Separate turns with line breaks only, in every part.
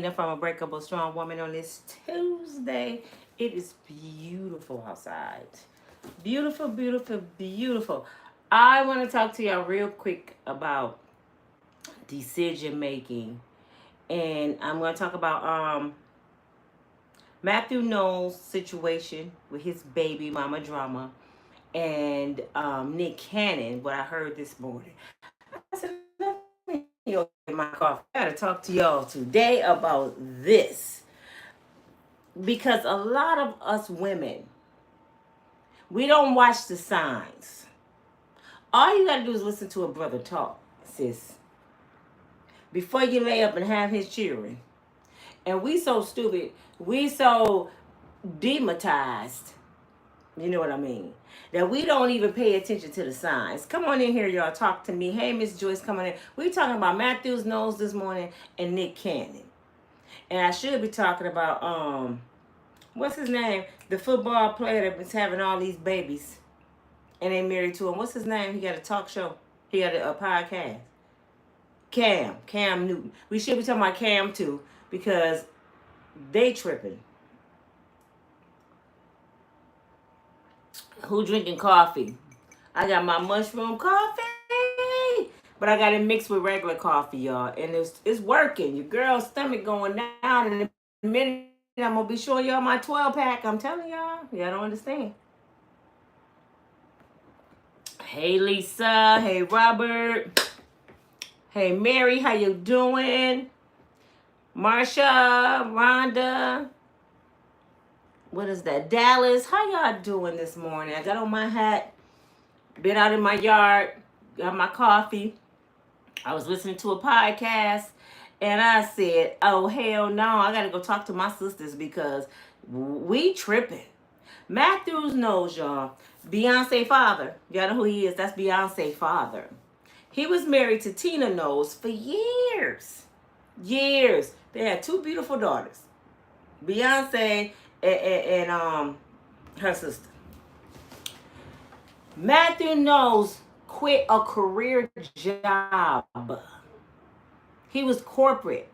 from Unbreakable Strong Woman on this Tuesday. It is beautiful outside. Beautiful, beautiful, beautiful. I want to talk to y'all real quick about decision making. And I'm going to talk about Matthew Knowles' situation with his baby mama drama and Nick Cannon, what I heard this morning. I said, let me go get my coffee. I got to talk to y'all today about this because a lot of us women, we don't watch the signs. All you got to do is listen to a brother talk, sis, before you lay up and have his children. And we so stupid, we so demonetized, you know what I mean, that we don't even pay attention to the signs. Come on in here, y'all. Talk to me. Hey, Miss Joyce, come on in. We talking about Matthew Knowles this morning and Nick Cannon. And I should be talking about, what's his name? The football player that was having all these babies and they married to him. What's his name? He got a talk show. He got a podcast. Cam Newton. We should be talking about Cam too because they tripping. Who drinking coffee? I got my mushroom coffee, but I got it mixed with regular coffee, y'all, and it's working. Your girl's stomach going down in a minute. I'm gonna be showing y'all my 12-pack. I'm telling y'all don't understand. Hey Lisa, hey Robert, hey Mary, how you doing? Marsha, Rhonda, what is that? Dallas, how y'all doing this morning? I got on my hat, been out in my yard, got my coffee. I was listening to a podcast and I said, oh, hell no, I got to go talk to my sisters because we tripping. Matthew Knowles, y'all, Beyoncé father. Y'all know who he is? That's Beyoncé father. He was married to Tina Knowles for years. Years. They had two beautiful daughters, Beyonce and her sister. Matthew Knowles quit a career job. He was corporate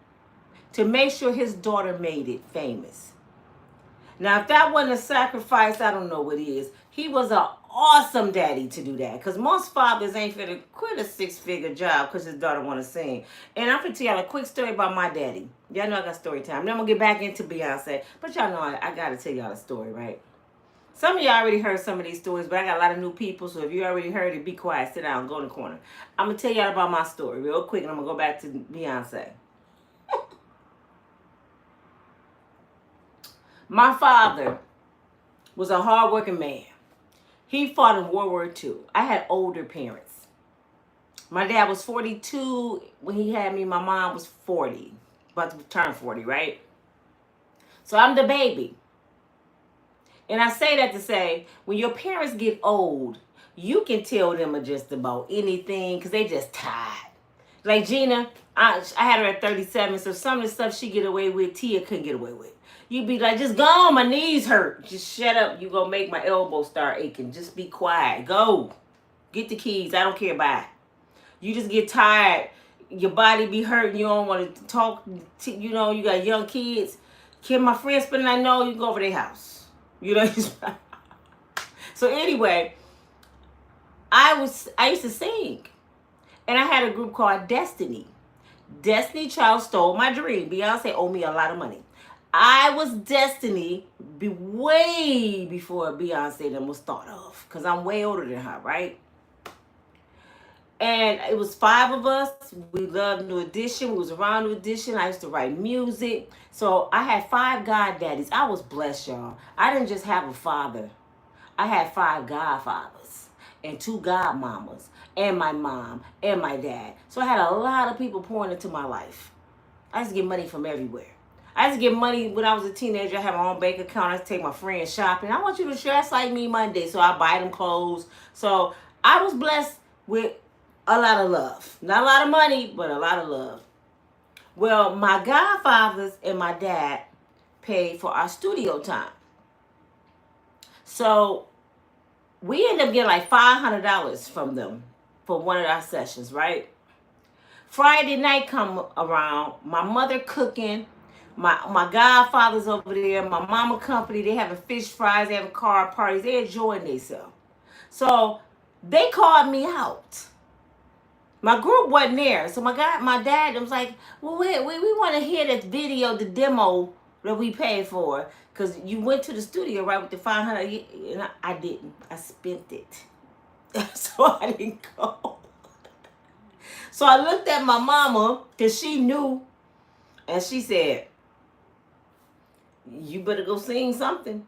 to make sure his daughter made it famous. Now, if that wasn't a sacrifice, I don't know what is. He was an awesome daddy to do that. Because most fathers ain't finna quit a 6-figure job because his daughter want to sing. And I'm finna tell y'all a quick story about my daddy. Y'all know I got story time. Then I'm going to get back into Beyonce. But y'all know I got to tell y'all a story, right? Some of y'all already heard some of these stories, but I got a lot of new people. So if you already heard it, be quiet. Sit down. Go in the corner. I'm going to tell y'all about my story real quick. And I'm going to go back to Beyonce. My father was a hardworking man. He fought in World War II. I had older parents. My dad was 42 when he had me. My mom was 40, about to turn 40, right? So I'm the baby. And I say that to say, when your parents get old, you can tell them just about anything because they just tired. Like Gina, I had her at 37, so some of the stuff she get away with, Tia couldn't get away with. You'd be like, just go on, my knees hurt. Just shut up. You gonna make my elbow start aching. Just be quiet. Go. Get the keys. I don't care. Bye. You just get tired. Your body be hurting. You don't want to talk. You know, you got young kids. Can my friends spend the night? No, you go over their house. You know. So anyway, I used to sing. And I had a group called Destiny. Destiny Child stole my dream. Beyonce owed me a lot of money. I was Destiny way before Beyonce then was thought of. Because I'm way older than her, right? And it was 5 of us. We loved New Edition. We was around New Edition. I used to write music. So I had 5 goddaddies. I was blessed, y'all. I didn't just have a father. I had 5 godfathers and 2 godmamas and my mom and my dad. So I had a lot of people pouring into my life. I used to get money from everywhere. I used to get money when I was a teenager. I had my own bank account. I used to take my friends shopping. I want you to dress like me Monday. So I buy them clothes. So I was blessed with a lot of love. Not a lot of money, but a lot of love. Well, my godfathers and my dad paid for our studio time. So we ended up getting like $500 from them for one of our sessions, right? Friday night come around, my mother cooking. My godfather's over there. My mama company, they having fish fries, they having car parties. They enjoying themselves. So they called me out. My group wasn't there. So my dad was like, well, we want to hear this video, the demo that we paid for. Because you went to the studio, right, with the 500. And I didn't. I spent it. So I didn't go. So I looked at my mama, because she knew. And she said, you better go sing something.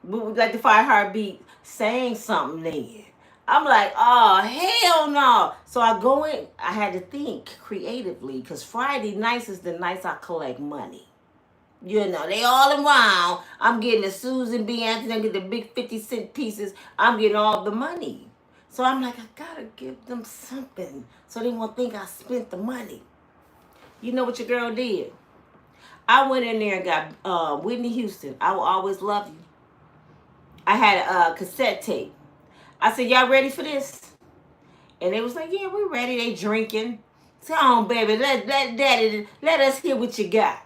We would like to find heartbeat saying something then. I'm like, oh, hell no. So I go in, I had to think creatively because Friday nights is the nights I collect money. You know, they all around. I'm getting the Susan B. Anthony, I get the big 50-cent pieces. I'm getting all the money. So I'm like, I gotta give them something so they won't think I spent the money. You know what your girl did? I went in there and got Whitney Houston, I Will Always Love You. I had a cassette tape. I said, y'all ready for this? And they was like, yeah, we're ready. They drinking. Say, on, baby, let daddy, let us hear what you got.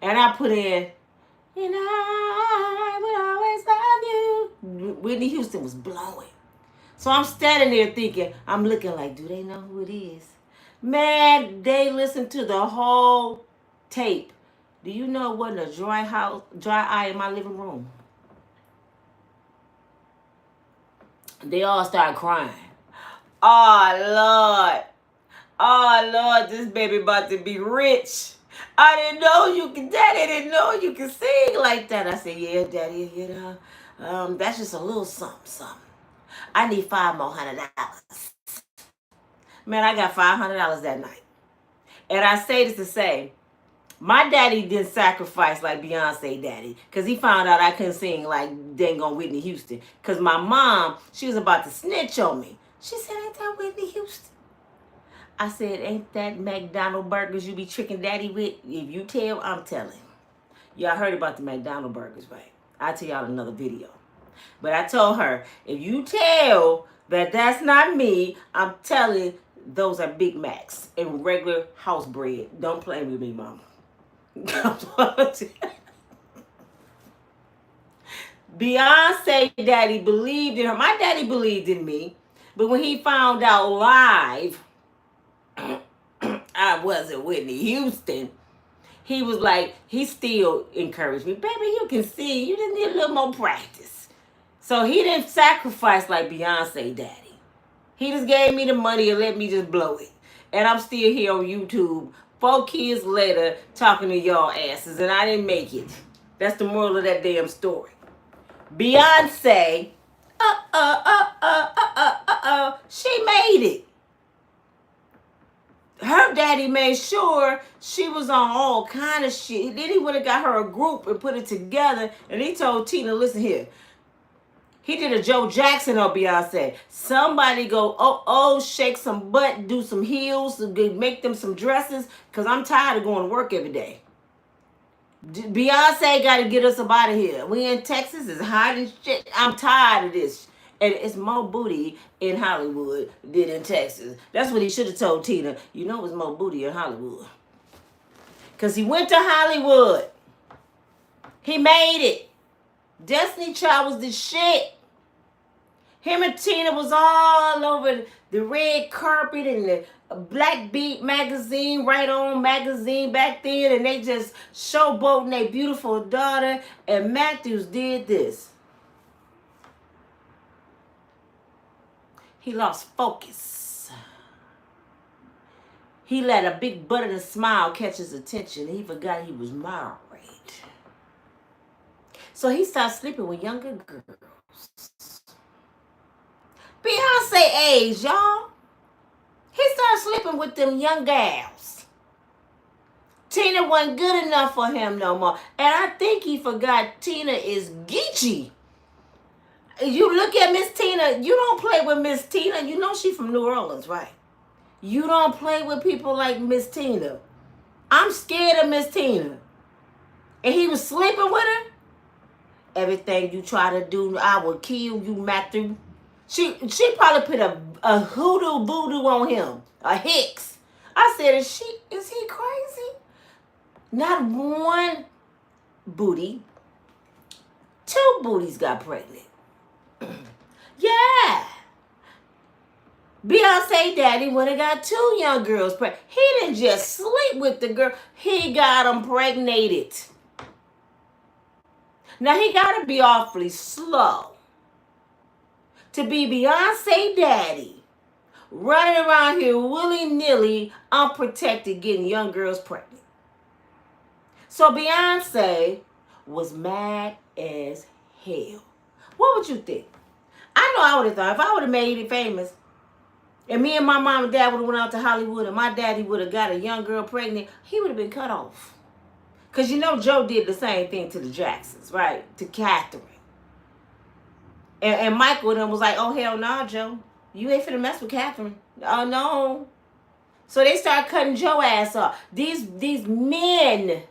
And I put in, and I will always love you. Whitney Houston was blowing. So I'm standing there thinking, I'm looking like, do they know who it is? Man, they listened to the whole tape. Do you know it wasn't a dry eye in my living room? They all started crying. Oh, Lord. Oh, Lord, this baby about to be rich. I didn't know Daddy didn't know you can sing like that. I said, yeah, Daddy, you know, that's just a little something. I need $500 more. Man, I got $500 that night. And I say this to say, my daddy didn't sacrifice like Beyoncé daddy because he found out I couldn't sing like dang on Whitney Houston. Because my mom, she was about to snitch on me. She said, ain't that Whitney Houston? I said, ain't that McDonald's burgers you be tricking daddy with? If you tell, I'm telling. Y'all heard about the McDonald's burgers, right? I'll tell y'all another video. But I told her, if you tell that that's not me, I'm telling those are Big Macs and regular house bread. Don't play with me, mama. Beyonce daddy believed in her. My daddy believed in me. But when he found out live I wasn't Whitney Houston, he was like, he still encouraged me. Baby, you can sing. You just need a little more practice. So he didn't sacrifice like Beyonce daddy. He just gave me the money and let me just blow it. And I'm still here on YouTube 4 kids later talking to y'all asses, and I didn't make it. That's the moral of that damn story. Beyonce, she made it. Her daddy made sure she was on all kind of shit. Then he would have got her a group and put it together, and he told Tina, listen here. He did a Joe Jackson on Beyonce. Somebody go, shake some butt, do some heels, make them some dresses, because I'm tired of going to work every day. Beyonce got to get us up out of here. We in Texas, it's hot as shit. I'm tired of this. And it's more booty in Hollywood than in Texas. That's what he should have told Tina. You know it's more booty in Hollywood. Because he went to Hollywood. He made it. Destiny Child was the shit. Him and Tina was all over the red carpet and the Black Beat magazine, Right On magazine back then, and they just showboating their beautiful daughter. And Matthews did this. He lost focus. He let a big butt and a smile catch his attention. He forgot he was married. So he started sleeping with younger girls. Beyonce age, y'all. He started sleeping with them young gals. Tina wasn't good enough for him no more. And I think he forgot Tina is Geechee. You look at Miss Tina, you don't play with Miss Tina. You know she from New Orleans, right? You don't play with people like Miss Tina. I'm scared of Miss Tina. And he was sleeping with her. Everything you try to do, I will kill you, Matthew. She probably put a hoodoo voodoo on him. A Hicks. I said, is he crazy? Not one booty, two booties got pregnant. Yeah. Beyonce daddy went and got two young girls pregnant. He didn't just sleep with the girl. He got them pregnated. Now, he got to be awfully slow to be Beyonce daddy, running around here willy-nilly, unprotected, getting young girls pregnant. So Beyonce was mad as hell. What would you think? I know I would have thought, if I would have made it famous, and me and my mom and dad would have went out to Hollywood, and my daddy would have got a young girl pregnant, he would have been cut off. Because you know Joe did the same thing to the Jacksons, right? To Catherine. And Michael and them was like, oh, hell no, Joe. You ain't finna mess with Catherine. Oh, no. So they start cutting Joe ass off. These men,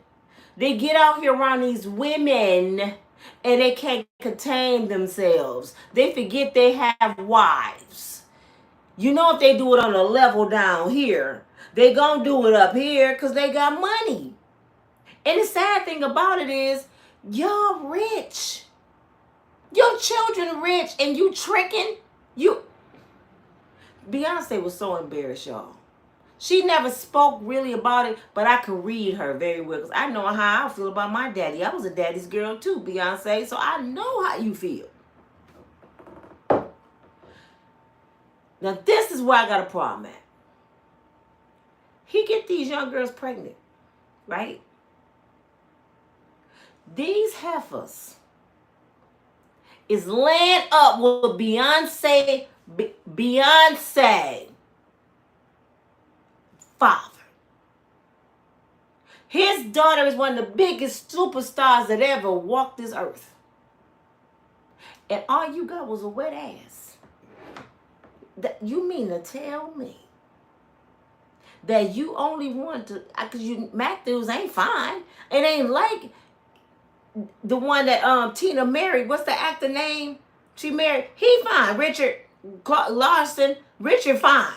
they get out here around these women and they can't contain themselves. They forget they have wives. You know, if they do it on a level down here, they gonna do it up here because they got money. And the sad thing about it is, y'all rich. Your children rich and you tricking. Beyonce was so embarrassed, y'all. She never spoke really about it, but I could read her very well because I know how I feel about my daddy. I was a daddy's girl too, Beyonce, so I know how you feel. Now, this is where I got a problem at. He get these young girls pregnant, right? These heifers is laying up with Beyonce father. His daughter is one of the biggest superstars that ever walked this earth. And all you got was a wet ass. You mean to tell me that you only want to, because Matthews ain't fine. It ain't like the one that Tina married. What's the actor name she married? He fine. Richard Larson. Richard fine.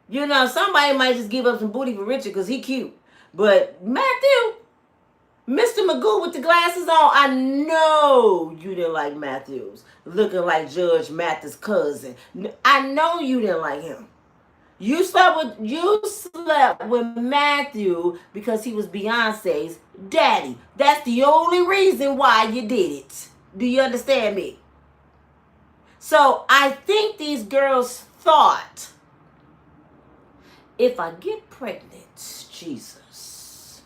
You know, somebody might just give up some booty for Richard because he cute. But Matthew, Mr. Magoo with the glasses on, I know you didn't like Matthews. Looking like Judge Mathis' cousin. I know you didn't like him. You slept with Matthew because he was Beyonce's daddy. That's the only reason why you did it. Do you understand me? So I think these girls thought, if I get pregnant, Jesus,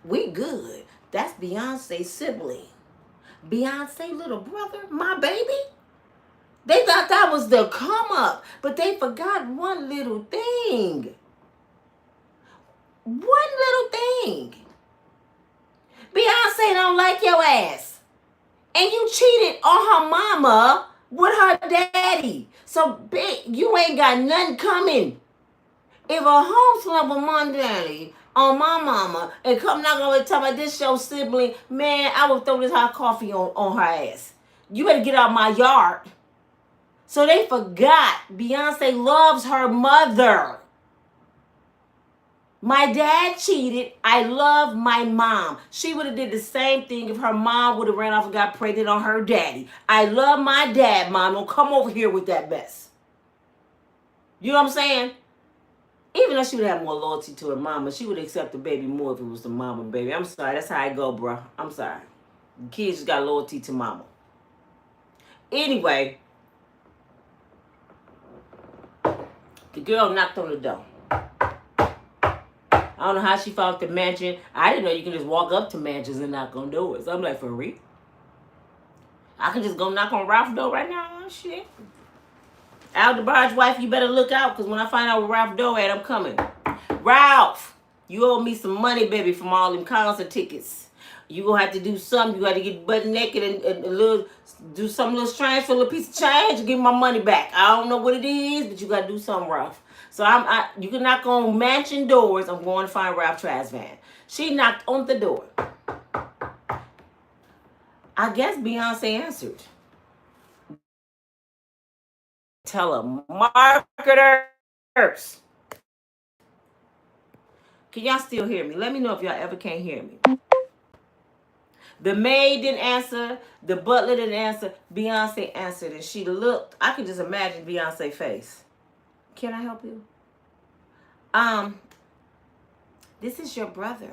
we good. That's Beyonce's sibling. Beyonce little brother, my baby. They thought that was the come up, but they forgot one little thing. One little thing. Beyonce don't like your ass. And you cheated on her mama with her daddy. So you ain't got nothing coming. If a home slump with my daddy on my mama and come knock on and tell me this your sibling, man, I would throw this hot coffee on her ass. You better get out of my yard. So they forgot Beyonce loves her mother. My dad cheated. I love my mom. She would have did the same thing if her mom would have ran off and got pregnant on her daddy. I love my dad, Mom. Don't come over here with that mess. You know what I'm saying? Even though she would have more loyalty to her mama, she would accept the baby more if it was the mama baby. I'm sorry. That's how I go, bro. I'm sorry. Kids just got loyalty to mama. Anyway, the girl knocked on the door. I don't know how she found the mansion. I didn't know you can just walk up to mansions and knock on doors. I'm like, for real? I can just go knock on Ralph's door right now? Oh, shit. Al DeBarge's wife, you better look out, because when I find out where Ralph's door at, I'm coming. Ralph, you owe me some money, baby, from all them concert tickets. You gonna have to do something. You got to get butt naked and do some little strange for a little piece of change and give my money back. I don't know what it is, but you got to do something, Ralph. So you can knock on mansion doors. I'm going to find Ralph Trazvan. She knocked on the door. I guess Beyonce answered. Telemarketers. Can y'all still hear me? Let me know if y'all ever can't hear me. The maid didn't answer. The butler didn't answer. Beyonce answered, and she looked. I could just imagine Beyonce's face. Can I help you? This is your brother.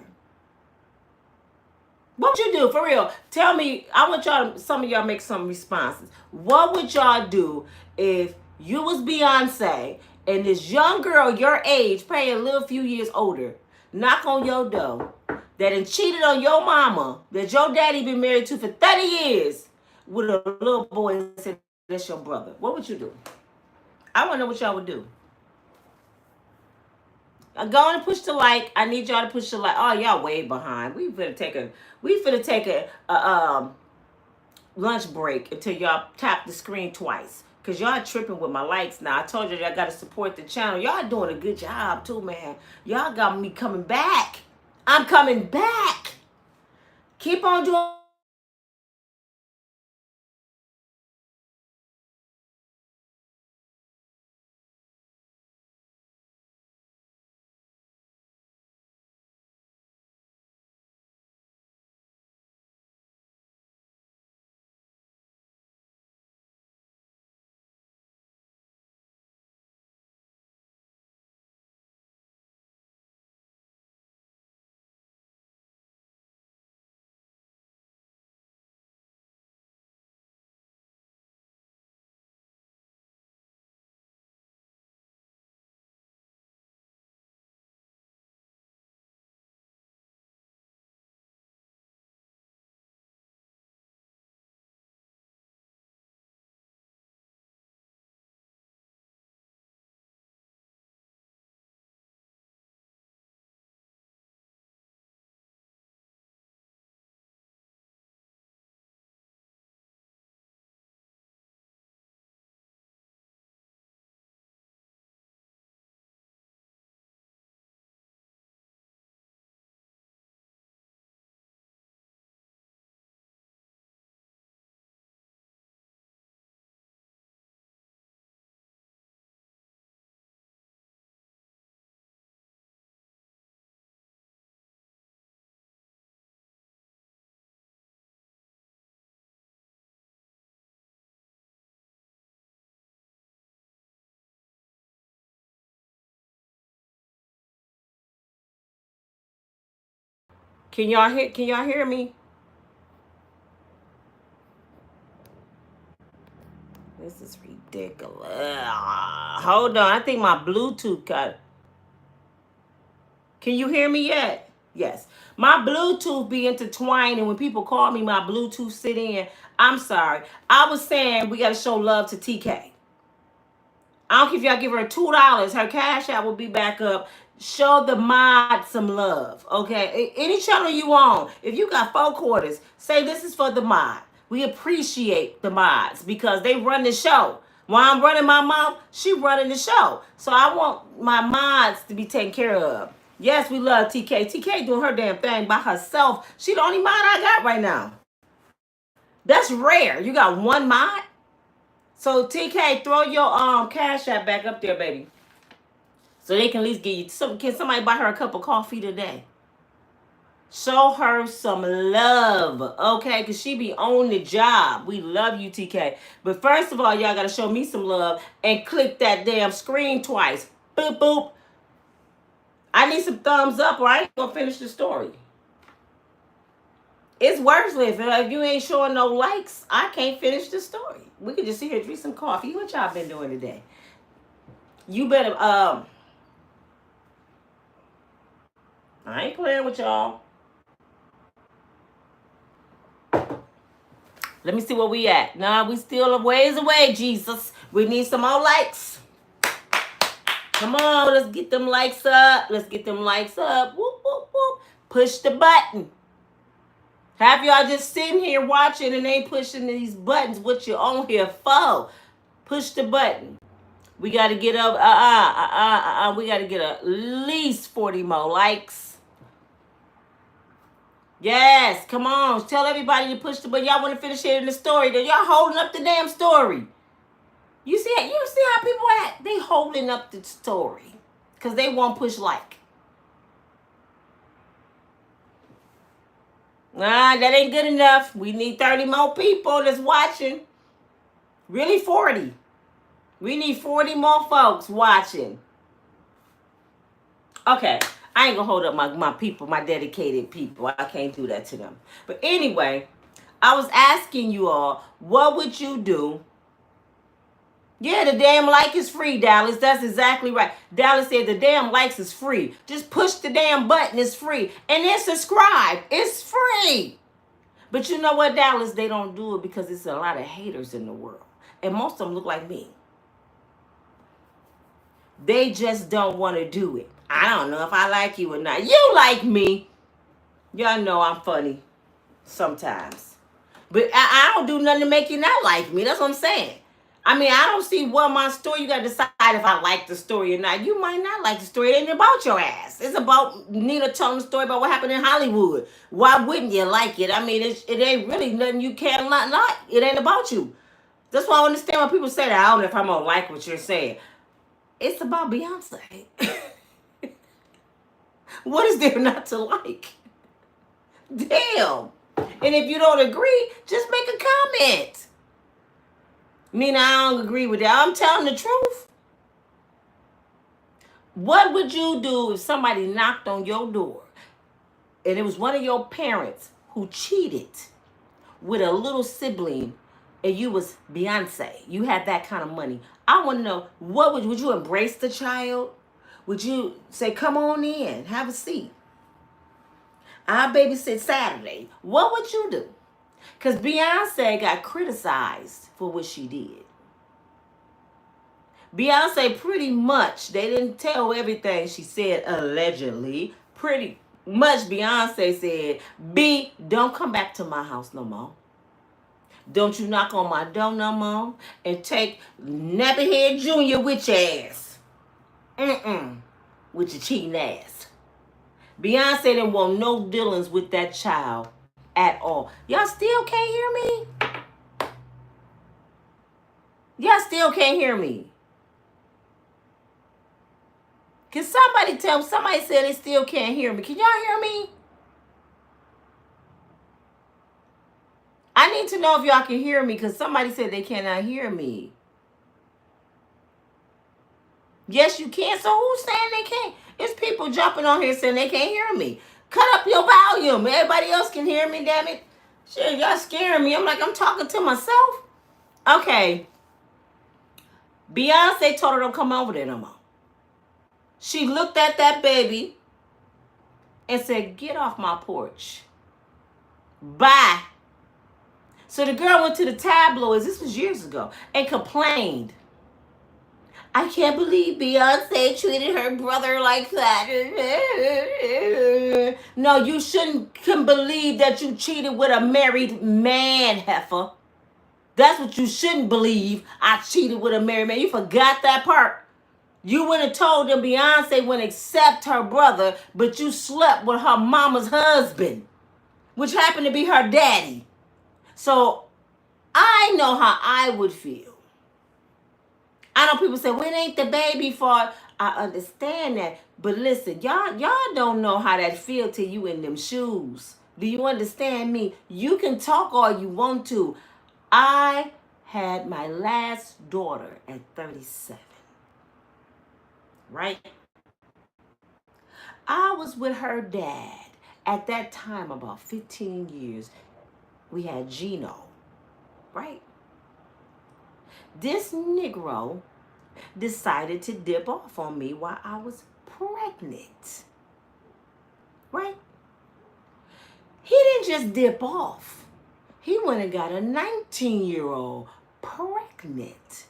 What would you do, for real? Tell me. I want y'all, some of y'all make some responses. What would y'all do if you was Beyonce and this young girl your age, probably a little few years older, knock on your door, that done cheated on your mama, that your daddy been married to for 30 years, with a little boy and said, that's your brother? What would you do? I want to know what y'all would do. Go on and push the like. I need y'all to push the like. Oh, y'all way behind. We finna take a lunch break until y'all tap the screen twice. Cause y'all tripping with my likes now. I told you y'all gotta support the channel. Y'all doing a good job too, man. Y'all got me coming back. I'm coming back. Keep on doing. Can y'all hear? Can y'all hear me? This is ridiculous. Hold on. I think my Bluetooth got. Can you hear me yet? Yes. My Bluetooth be intertwined, and when people call me, my Bluetooth sit in. I'm sorry. I was saying we got to show love to TK. I don't care if y'all give her $2. Her cash app will be back up. Show the mod some love, okay? Any channel you on, if you got 4 quarters, say this is for the mod. We appreciate the mods because they run the show. While I'm running my mouth, she running the show. So I want my mods to be taken care of. Yes, we love TK. TK doing her damn thing by herself. She the only mod I got right now. That's rare. You got one mod? So TK, throw your cash app back up there, baby. So they can at least get you some. Can somebody buy her a cup of coffee today? Show her some love, okay? Because she be on the job. We love you, TK. But first of all, y'all got to show me some love and click that damn screen twice. Boop, boop. I need some thumbs up or I ain't going to finish the story. It's worthless. If you ain't showing no likes, I can't finish the story. We could just sit here, drink some coffee. What y'all been doing today? You better, I ain't playing with y'all. Let me see where we at. Nah, we still a ways away, Jesus. We need some more likes. Come on, let's get them likes up. Let's get them likes up. Whoop, whoop, whoop. Push the button. Have y'all just sitting here watching and ain't pushing these buttons? What you on here for? Push the button. We got to get up. We got to get at least 40 more likes. Yes, come on. Tell everybody to push the button. Y'all want to finish hearing the story. Then y'all holding up the damn story. You see how people act? They holding up the story. Because they won't push like. Nah, that ain't good enough. We need 30 more people that's watching. Really 40. We need 40 more folks watching. Okay. I ain't gonna hold up my people, my dedicated people. I can't do that to them. But anyway, I was asking you all, what would you do? Yeah, the damn like is free, Dallas. That's exactly right. Dallas said the damn likes is free. Just push the damn button. It's free. And then subscribe. It's free. But you know what, Dallas? They don't do it because there's a lot of haters in the world. And most of them look like me. They just don't want to do it. I don't know if I like you or not. You like me. Y'all know I'm funny sometimes. But I don't do nothing to make you not like me. That's what I'm saying. I mean, I don't see what my story. You got to decide if I like the story or not. You might not like the story. It ain't about your ass. It's about Nina telling the story about what happened in Hollywood. Why wouldn't you like it? I mean, it ain't really nothing you can not like. It ain't about you. That's why I understand when people say that. I don't know if I'm going to like what you're saying. It's about Beyonce. What is there not to like? Damn. And if you don't agree, just make a comment. Nina, I don't agree with that. I'm telling the truth. What would you do if somebody knocked on your door and it was one of your parents who cheated with a little sibling and you was Beyonce? You had that kind of money. I want to know, what would you embrace the child? Would you say, come on in, have a seat? I'll babysit Saturday. What would you do? Because Beyonce got criticized for what she did. Beyonce pretty much, they didn't tell everything she said allegedly. Pretty much Beyonce said, B, don't come back to my house no more. Don't you knock on my door no more. And take Nappyhead Jr. with your ass. With your cheating ass. Beyonce didn't want no dealings with that child at all. Y'all still can't hear me? Y'all still can't hear me? Can somebody tell me? Somebody said they still can't hear me. Can y'all hear me? I need to know if y'all can hear me because somebody said they cannot hear me. Yes, you can. So who's saying they can't? It's people jumping on here saying they can't hear me. Cut up your volume. Everybody else can hear me, damn it. Shit, y'all scaring me. I'm like, I'm talking to myself. Okay. Beyonce told her don't come over there no more. She looked at that baby and said, get off my porch. Bye. So the girl went to the tabloids, this was years ago, and complained. I can't believe Beyonce treated her brother like that. No, you shouldn't believe that you cheated with a married man, heifer. That's what you shouldn't believe. I cheated with a married man. You forgot that part. You wouldn't have told them Beyonce wouldn't accept her brother, but you slept with her mama's husband, which happened to be her daddy. So I know how I would feel. I know people say, well, it ain't the baby fault. I understand that. But listen, y'all don't know how that feel till you in them shoes. Do you understand me? You can talk all you want to. I had my last daughter at 37. Right? I was with her dad at that time about 15 years. We had Gino, right? This Negro decided to dip off on me while I was pregnant, right? He didn't just dip off. He went and got a 19-year-old pregnant.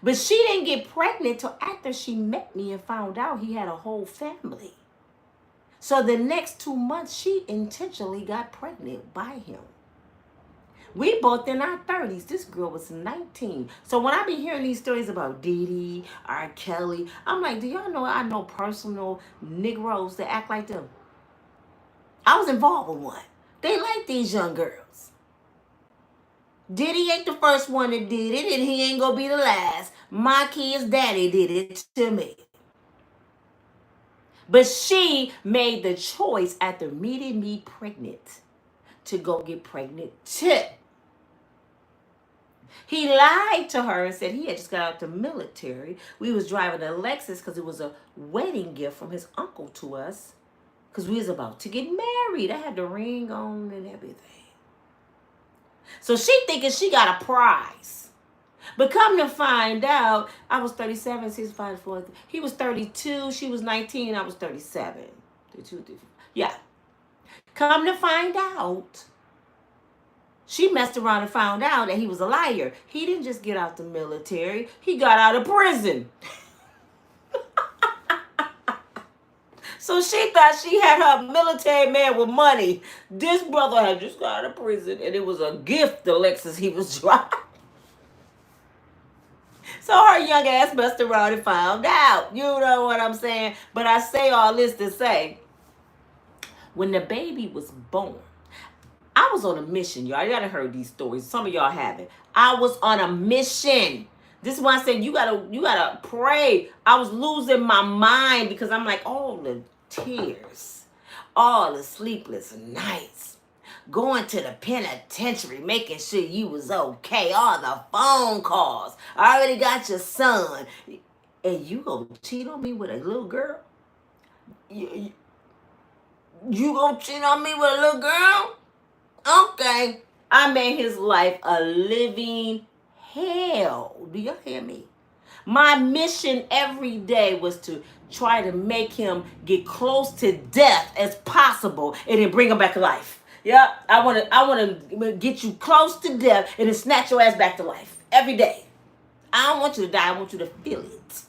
But she didn't get pregnant till after she met me and found out he had a whole family. So the next 2 months, she intentionally got pregnant by him. We both in our 30s. This girl was 19. So when I be hearing these stories about Dee Dee, R. Kelly, I'm like, do y'all know I know personal Negroes that act like them? I was involved with one. They like these young girls. Diddy ain't the first one that did it, and he ain't gonna be the last. My kid's daddy did it to me. But she made the choice after meeting me pregnant to go get pregnant too. He lied to her and said he had just got out the military. We was driving a Lexus because it was a wedding gift from his uncle to us because we was about to get married. I had the ring on and everything. So she thinking she got a prize. But come to find out, I was 37, 65, 40. He was 32, she was 19, I was 37. 32, 34. Yeah. Come to find out, she messed around and found out that he was a liar. He didn't just get out the military. He got out of prison. So she thought she had her military man with money. This brother had just got out of prison, and it was a gift, the Lexus he was driving. So her young ass messed around and found out. You know what I'm saying? But I say all this to say, when the baby was born, I was on a mission, y'all. You gotta heard these stories. Some of y'all haven't. I was on a mission. This is why I said you gotta pray. I was losing my mind because I'm like, all the tears, all the sleepless nights, going to the penitentiary, making sure you was okay, all the phone calls. I already got your son. And you gonna cheat on me with a little girl? You gonna cheat on me with a little girl? Okay. I made his life a living hell. Do y'all hear me? My mission every day was to try to make him get close to death as possible and then bring him back to life. Yeah, I want to get you close to death and then snatch your ass back to life every day. I don't want you to die. I want you to feel it.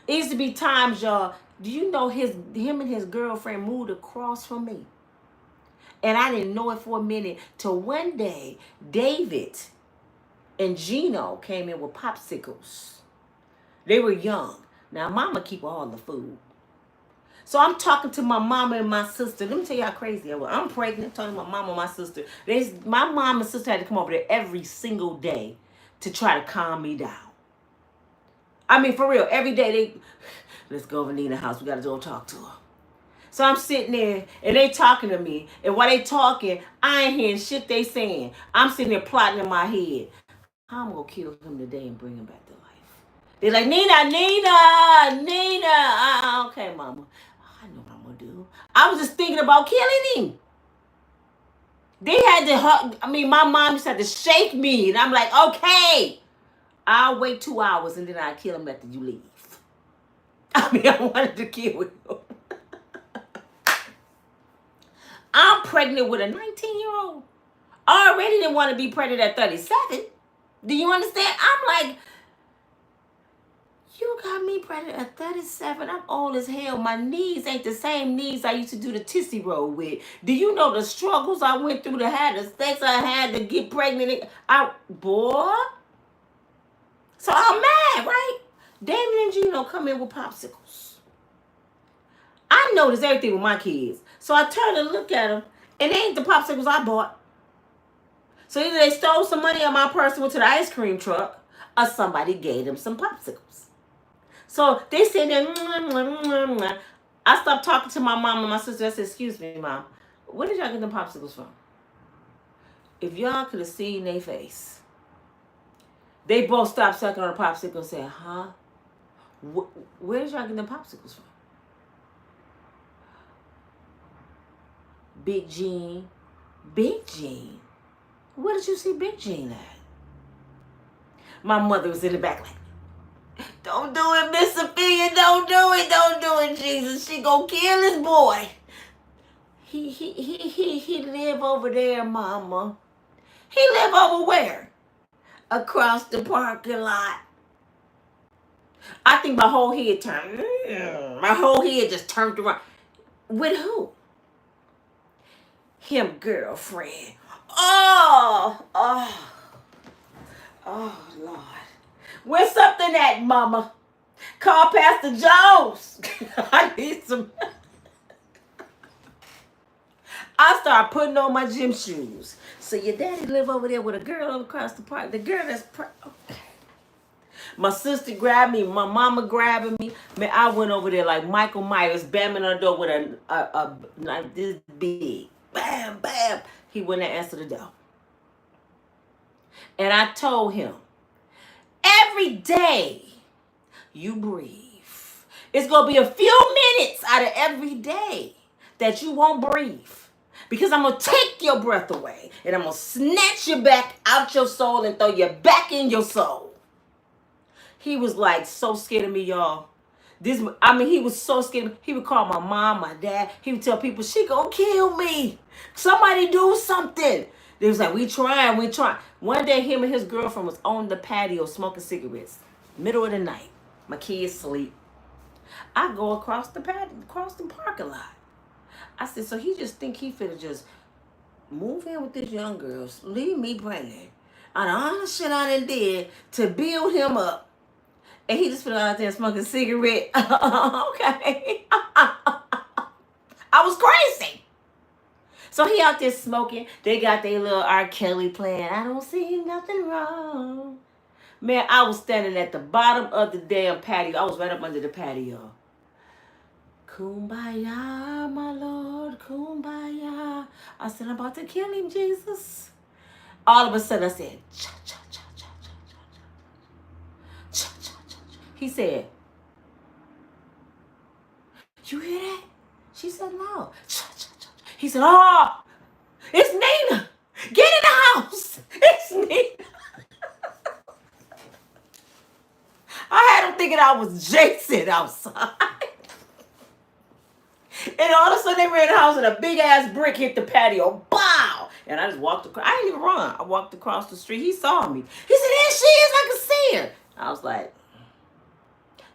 It used to be times, y'all. Do you know him and his girlfriend moved across from me? And I didn't know it for a minute till one day, David and Gino came in with popsicles. They were young. Now, mama keep all the food. So I'm talking to my mama and my sister. Let me tell you how crazy I was. I'm pregnant, talking to my mama and my sister. My mom and sister had to come over there every single day to try to calm me down. I mean, for real, every day let's go over to Nina's house. We got to go talk to her. So I'm sitting there, and they talking to me. And while they talking, I ain't hearing shit they saying. I'm sitting there plotting in my head. How I'm going to kill him today and bring him back to life. They're like, Nina. Okay, mama. I know what I'm going to do. I was just thinking about killing him. They had to hug. I mean, my mom just had to shake me. And I'm like, okay. I'll wait 2 hours, and then I'll kill him after you leave. I mean, I wanted to kill him. I'm pregnant with a 19-year-old. I already didn't want to be pregnant at 37. Do you understand? I'm like, you got me pregnant at 37. I'm old as hell. My knees ain't the same knees I used to do the Tootsie Roll with. Do you know the struggles I went through to have the sex I had to get pregnant? Boy. So I'm mad, right? David and Gino come in with popsicles. I noticed everything with my kids. So I turned and looked at them, and they ain't the popsicles I bought. So either they stole some money on my purse and went to the ice cream truck, or somebody gave them some popsicles. So they said that, I stopped talking to my mom and my sister. I said, excuse me, Mom, where did y'all get them popsicles from? If y'all could have seen their face, they both stopped sucking on the popsicle and said, huh? Where did y'all get them popsicles from? Big Gene. Big Gene? Where did you see Big Gene at? My mother was in the back like, don't do it, Miss Sophia. Don't do it, Jesus. She gonna kill this boy. He live over there, Mama. He live over where? Across the parking lot. I think my whole head turned. My whole head just turned around. With who? Him girlfriend. Oh, Lord. Where's something at, Mama? Call Pastor Jones. I need some. I start putting on my gym shoes. So your daddy live over there with a girl across the park. The girl that's okay. My sister grabbed me. My mama grabbing me. Man, I went over there like Michael Myers, bamming on the door with a like this big. Bam, bam. He went and answered the door. And I told him, every day you breathe, it's going to be a few minutes out of every day that you won't breathe. Because I'm going to take your breath away. And I'm going to snatch you back out your soul and throw you back in your soul. He was like so scared of me, y'all. He was so scared. He would call my mom, my dad. He would tell people, she gonna kill me. Somebody do something. They was like, we trying. One day, him and his girlfriend was on the patio smoking cigarettes. Middle of the night. My kids sleep. I go across the parking lot. I said, so he just think he finna just move in with this young girl, leave me pregnant. And all the shit I done did to build him up. And he just put out there smoking a cigarette. Okay. I was crazy. So he out there smoking. They got their little R. Kelly playing. I don't see nothing wrong. Man, I was standing at the bottom of the damn patio. I was right up under the patio. Kumbaya, my Lord, kumbaya. I said, I'm about to kill him, Jesus. All of a sudden, I said, cha, cha, cha, cha, cha, cha, cha, cha, cha, cha. He said, you hear that? She said, no. Cha, cha, cha. He said, oh, it's Nina. Get in the house. It's Nina. I had him thinking I was Jason outside. And all of a sudden they ran in the house and a big ass brick hit the patio. Bow! And I just walked across. I didn't even run. I walked across the street. He saw me. He said, there she is. I can see her. I was like,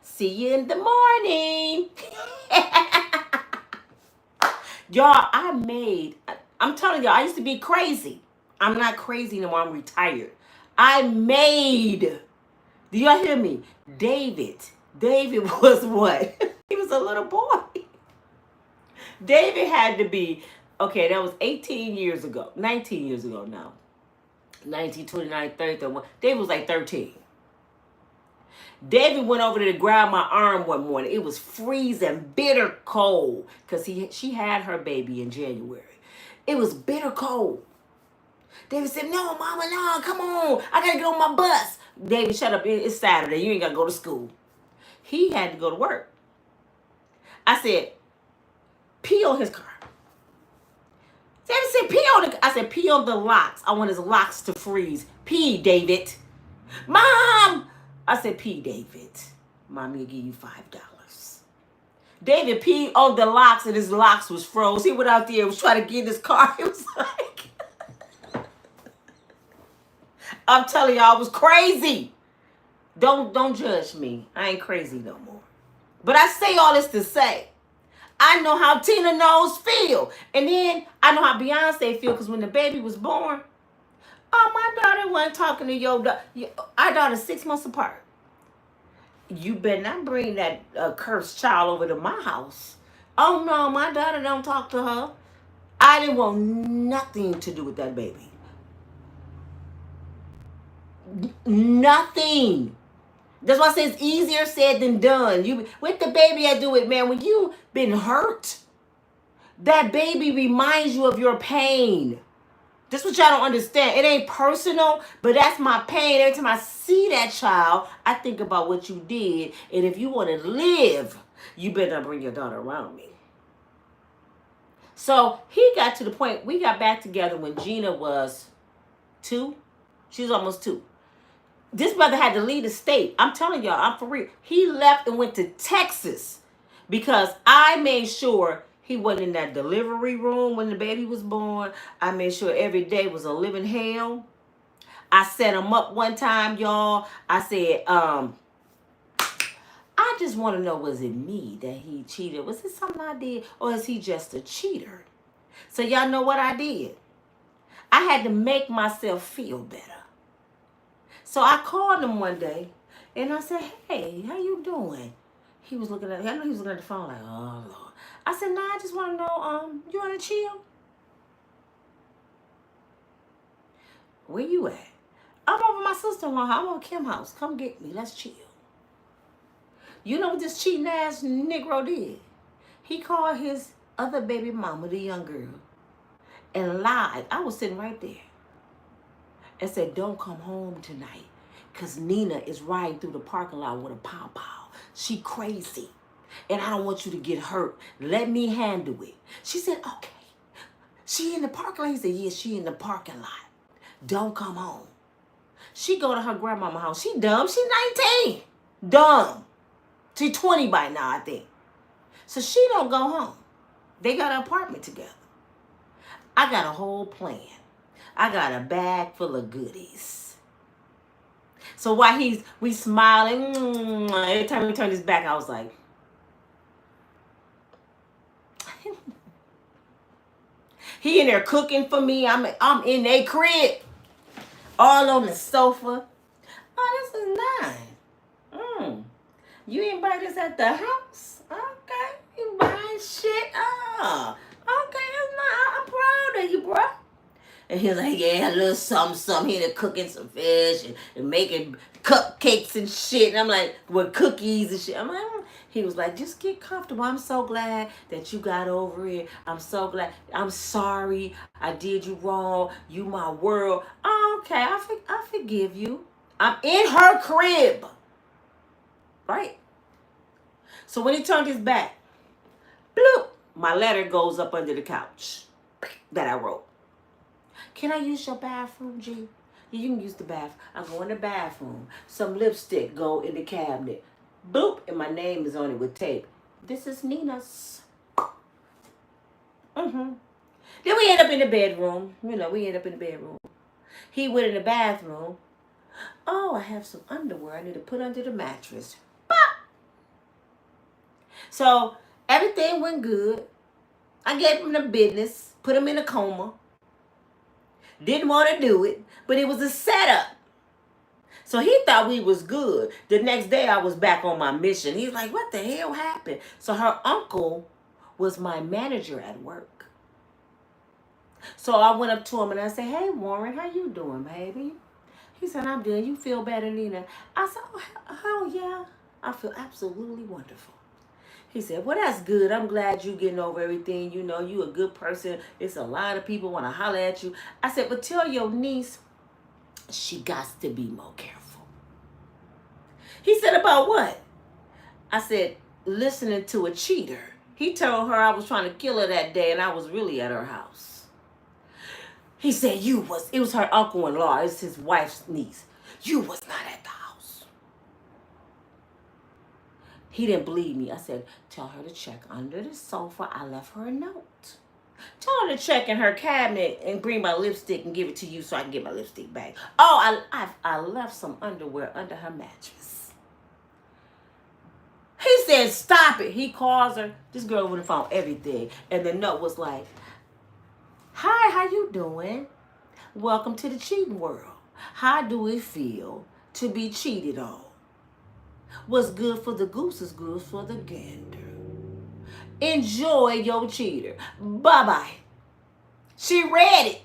see you in the morning. Y'all, I'm telling y'all, I used to be crazy. I'm not crazy no more. I'm retired. Do y'all hear me? David was what? He was a little boy. David had to be, okay, that was 18 years ago, 19 years ago now. 19, 29, 30, 31. David was like 13. David went over there to grab my arm one morning. It was freezing, bitter cold, because she had her baby in January. It was bitter cold. David said, no, mama, no, come on. I got to get on my bus. David, shut up. It's Saturday. You ain't got to go to school. He had to go to work. I said, pee on his car. David said, pee on I said, pee on the locks. I want his locks to freeze. Pee, David. Mom! I said, pee, David. Mommy will give you $5. David peed on the locks and his locks was froze. He went out there and was trying to get in his car. It was like, I'm telling y'all, I was crazy. Don't judge me. I ain't crazy no more. But I say all this to say, I know how Tina Knowles feel. And then I know how Beyoncé feel, because when the baby was born, oh, my daughter wasn't talking to your daughter. Our daughter's 6 months apart. You better not bring that cursed child over to my house. Oh, no, my daughter don't talk to her. I didn't want nothing to do with that baby. Nothing. That's why I say it's easier said than done. With the baby, I do it, man. When you been hurt, that baby reminds you of your pain. That's what y'all don't understand. It ain't personal, but that's my pain. Every time I see that child, I think about what you did. And if you want to live, you better not bring your daughter around me. So he got to the point, we got back together when Gina was 2. She was almost 2. This brother had to leave the state. I'm telling y'all, I'm for real. He left and went to Texas because I made sure he wasn't in that delivery room when the baby was born. I made sure every day was a living hell. I set him up one time, y'all. I said, I just want to know, was it me that he cheated? Was it something I did? Or is he just a cheater? So y'all know what I did? I had to make myself feel better. So I called him one day, and I said, hey, how you doing? He was looking at, I know he was looking at the phone like, oh, Lord. I said, nah, I just want to know, you want to chill? Where you at? I'm over my sister-in-law. I'm over Kim's house. Come get me. Let's chill. You know what this cheating ass Negro did? He called his other baby mama, the young girl, and lied. I was sitting right there and said, don't come home tonight because Nina is riding through the parking lot with a pow-pow. She crazy. And I don't want you to get hurt. Let me handle it. She said, okay. She in the parking lot? He said, yeah, she in the parking lot. Don't come home. She go to her grandmama house. She dumb. She 19. Dumb. She 20 by now, I think. So she don't go home. They got an apartment together. I got a whole plan. I got a bag full of goodies. So while we smiling, every time he turned his back, I was like, he in there cooking for me. I'm in their crib, all on the sofa. Oh, this is nice. You invite us at the house? Okay, you buying shit? Oh, okay, that's nice. I'm proud of you, bro. And he's like, yeah, a little something. He there cooking some fish and making cupcakes and shit. And I'm like, with cookies and shit. I'm like, He was like, just get comfortable. I'm so glad that you got over it. I'm so glad. I'm sorry. I did you wrong. You my world. Oh, okay, I forgive you. I'm in her crib. Right? So when he turned his back, bloop, my letter goes up under the couch that I wrote. Can I use your bathroom, G? Yeah, you can use the bathroom. I go in the bathroom. Some lipstick go in the cabinet. Boop, and my name is on it with tape. This is Nina's. Then we end up in the bedroom. He went in the bathroom. Oh, I have some underwear I need to put under the mattress. Bop! So everything went good. I gave him the business, put him in a coma. Didn't want to do it, but it was a setup. So he thought we was good. The next day I was back on my mission. He's like, what the hell happened? So her uncle was my manager at work. So I went up to him and I said, hey, Warren, how you doing, baby? He said, I'm doing. You feel better, Nina? I said, oh yeah, I feel absolutely wonderful. He said, well, that's good. I'm glad you getting over everything. You know, you a good person. It's a lot of people want to holler at you. I said, but tell your niece she got to be more careful. He said, about what? I said, listening to a cheater. He told her I was trying to kill her that day and I was really at her house. He said, it was her uncle-in-law. It's his wife's niece. You was not at the house. He didn't believe me. I said, tell her to check under the sofa. I left her a note. Tell her to check in her cabinet and bring my lipstick and give it to you so I can get my lipstick back. Oh, I left some underwear under her mattress. He said, stop it. He calls her. This girl would have found everything. And the note was like, hi, how you doing? Welcome to the cheating world. How do it feel to be cheated on? What's good for the goose is good for the gander. Enjoy your cheater. Bye-bye. She read it.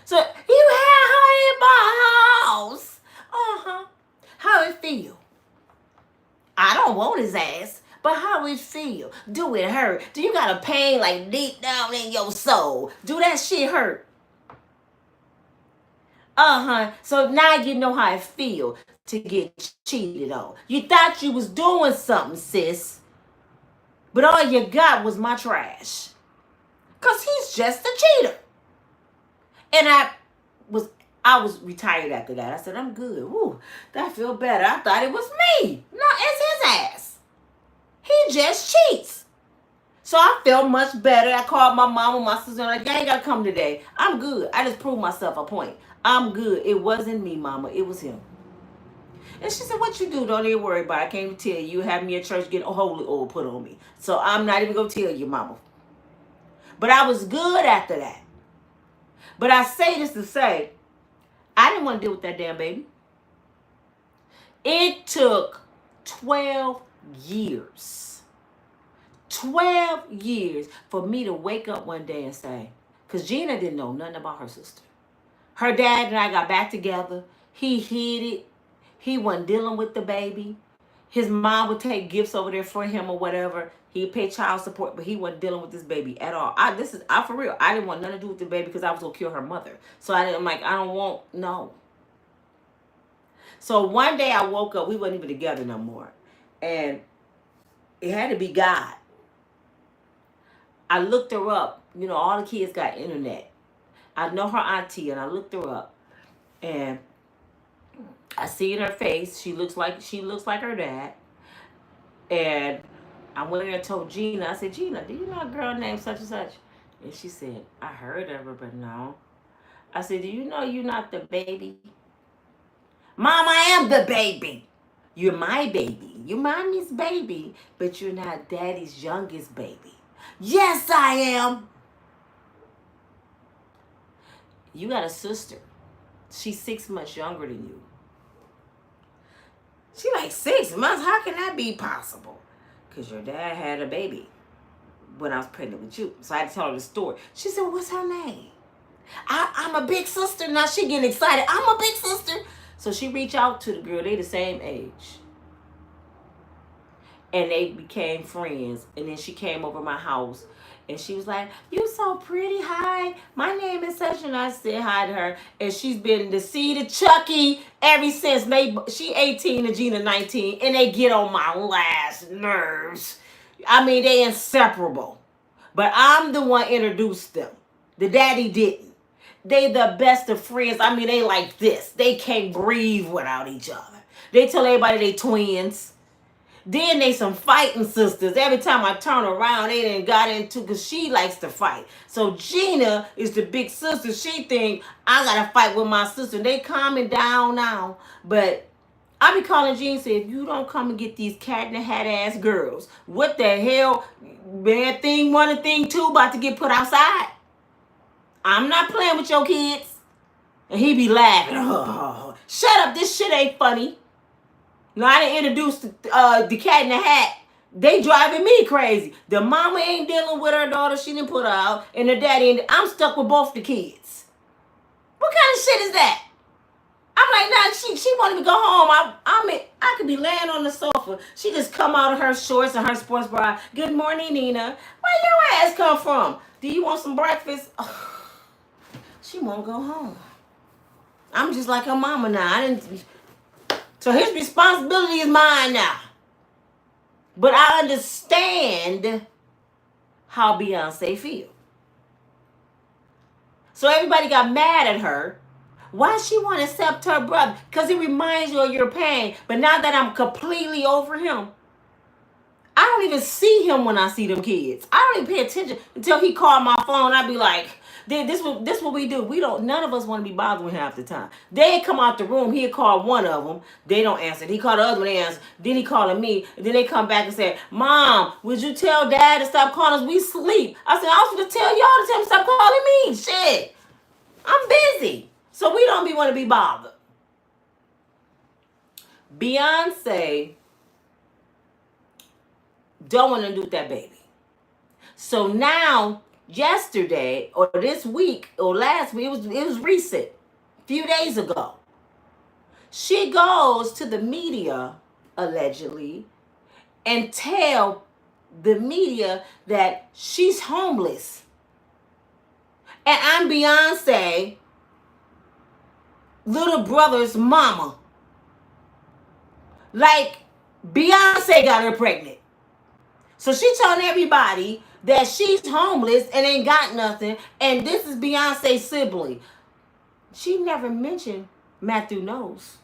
So, you had her in my house. How it feel? I don't want his ass, but how it feel? Do it hurt? Do you got a pain like deep down in your soul? Do that shit hurt? So now you know how it feel to get cheated on. You thought you was doing something, sis. But all you got was my trash. Because he's just a cheater. And I was retired after that. I said, I'm good. Ooh, that feel better. I thought it was me. No, it's his ass. He just cheats. So I felt much better. I called my mom and my sister. Like, you ain't got to come today. I'm good. I just proved myself a point. I'm good. It wasn't me, mama. It was him. And she said, what you do? Don't even worry about it. I came to tell you. You have me at church getting holy oil put on me. So I'm not even going to tell you, mama. But I was good after that. But I say this to say, I didn't want to deal with that damn baby. It took 12 years. 12 years for me to wake up one day and say, because Gina didn't know nothing about her sister. Her dad and I got back together. He hid it. He wasn't dealing with the baby. His mom would take gifts over there for him or whatever. He'd pay child support, but he wasn't dealing with this baby at all. I for real. I didn't want nothing to do with the baby because I was gonna kill her mother. So I'm like, I don't want no. So one day I woke up. We weren't even together no more, and it had to be God. I looked her up. You know, all the kids got internet. I know her auntie, and I looked her up, and I see in her face she looks like her dad. And I went in and told Gina. I said, Gina, do you know a girl named such and such? And she said, I heard of her, but no. I said, do you know you're not the baby? Mom, I am the baby. You're my baby. You're mommy's baby, but you're not daddy's youngest baby. Yes, I am. You got a sister. She's 6 months younger than you. She like 6 months? How can that be possible? Because your dad had a baby when I was pregnant with you. So I had to tell her the story. She said, what's her name? I'm a big sister. Now she getting excited. I'm a big sister. So she reached out to the girl. They the same age. And they became friends. And then she came over my house. And she was like, you so pretty. Hi. My name is such. And I said hi to her. And she's been the seed of Chucky ever since. She 18 and Gina 19. And they get on my last nerves. I mean, they inseparable. But I'm the one introduced them. The daddy didn't. They the best of friends. I mean, they like this. They can't breathe without each other. They tell everybody they twins. Then they some fighting sisters. Every time I turn around, they done got into, because she likes to fight. So Gina is the big sister. She think I got to fight with my sister. They calming down now. But I be calling Gina and say, if you don't come and get these cat in the hat ass girls, what the hell? Bad thing one and thing two about to get put outside. I'm not playing with your kids. And he be laughing. Oh, shut up. This shit ain't funny. No, I didn't introduce the cat in the hat. They driving me crazy. The mama ain't dealing with her daughter. She didn't put her out. And the daddy ain't. I'm stuck with both the kids. What kind of shit is that? I'm like, nah, she wanted me to go home. I could be laying on the sofa. She just come out of her shorts and her sports bra. Good morning, Nina. Where your ass come from? Do you want some breakfast? Oh, she won't go home. I'm just like her mama now. So his responsibility is mine now. But I understand how Beyoncé feels. So everybody got mad at her. Why she want to accept her brother? Because it reminds you of your pain. But now that I'm completely over him, I don't even see him when I see them kids. I don't even pay attention until he called my phone. I'd be like, this what we do. None of us want to be bothered with him half the time. They come out the room. He'd call one of them. They don't answer. He called the other one. They answer. Then he calling me. And then they come back and say, Mom, would you tell Dad to stop calling us? We sleep. I said, I was going to tell y'all to tell him to stop calling me. Shit. I'm busy. So we don't want to be bothered. Beyonce don't want to do with that baby. So now, yesterday or this week or last week, it was recent, a few days ago, she goes to the media, allegedly, and tell the media that she's homeless. And I'm Beyonce, little brother's mama. Like, Beyonce got her pregnant. So she's telling everybody that she's homeless and ain't got nothing, and this is Beyonce's sibling. She never mentioned Matthew Knowles.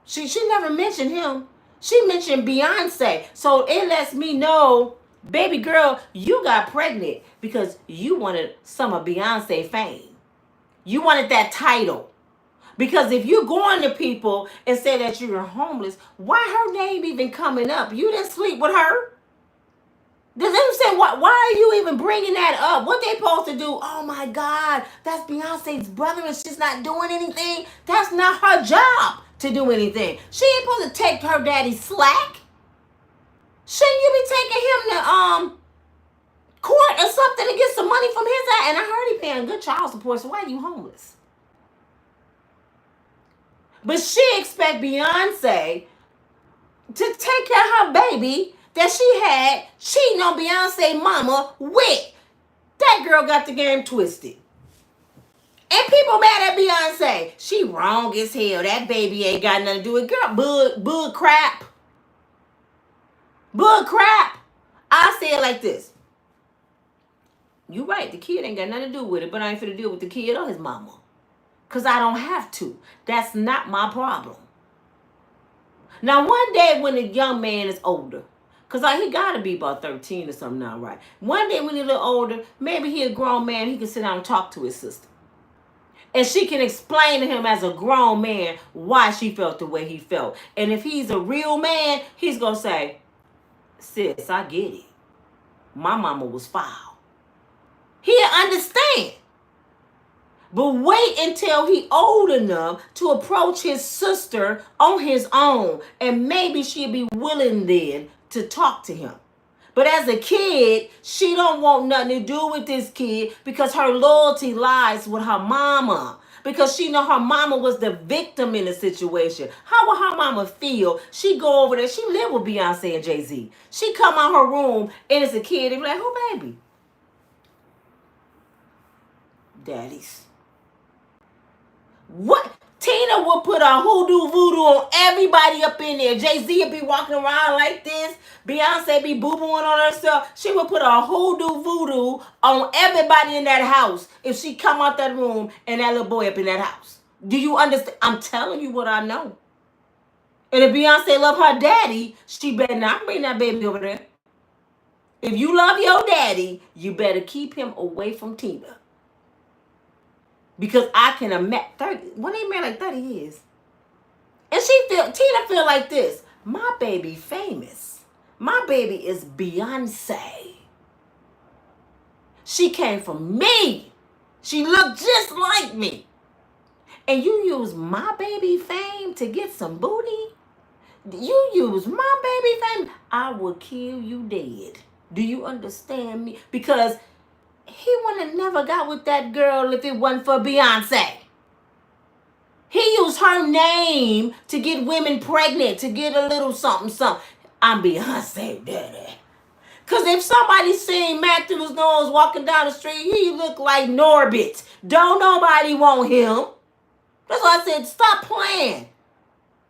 She never mentioned him. She mentioned Beyonce. So it lets me know, baby girl, you got pregnant because you wanted some of Beyonce fame. You wanted that title. Because if you go on to people and say that you're homeless, why her name even coming up? You didn't sleep with her. Does anyone say, why are you even bringing that up? What they supposed to do? Oh my God, that's Beyonce's brother and she's not doing anything. That's not her job to do anything. She ain't supposed to take her daddy's slack. Shouldn't you be taking him to court or something to get some money from his ass? And I heard he paying good child support, so why are you homeless? But she expect Beyonce to take care of her baby that she had cheating on Beyonce mama with. That girl got the game twisted. And people mad at Beyonce. She wrong as hell. That baby ain't got nothing to do with it. Girl, bug crap. Bug crap. I say it like this. You right, the kid ain't got nothing to do with it, but I ain't finna deal with the kid or his mama. Because I don't have to. That's not my problem. Now, one day when a young man is older, because he got to be about 13 or something now, right? One day when he's a little older, maybe he a grown man, he can sit down and talk to his sister. And she can explain to him as a grown man why she felt the way he felt. And if he's a real man, he's going to say, sis, I get it. My mama was foul. He'll understand. But wait until he old enough to approach his sister on his own. And maybe she'll be willing then to talk to him. But as a kid, she don't want nothing to do with this kid because her loyalty lies with her mama. Because she know her mama was the victim in the situation. How will her mama feel? She go over there. She live with Beyonce and Jay-Z. She come out her room and it's a kid. They be like, who baby? Daddy's. What? Tina will put a hoodoo voodoo on everybody up in there. Jay-Z will be walking around like this. Beyonce be boo-booing on herself. She will put a hoodoo voodoo on everybody in that house if she come out that room and that little boy up in that house. Do you understand? I'm telling you what I know. And if Beyonce love her daddy, she better not bring that baby over there. If you love your daddy, you better keep him away from Tina. Because I can imagine 30. When they married like 30 years. And Tina feel like this. My baby famous. My baby is Beyonce. She came from me. She looked just like me. And you use my baby fame to get some booty? You use my baby fame? I will kill you dead. Do you understand me? Because he wouldn't have never got with that girl if it wasn't for Beyonce. He used her name to get women pregnant, to get a little something, something. I'm Beyonce daddy. Because if somebody seen Matthew Knowles walking down the street, he look like Norbit. Don't nobody want him. That's why I said, stop playing.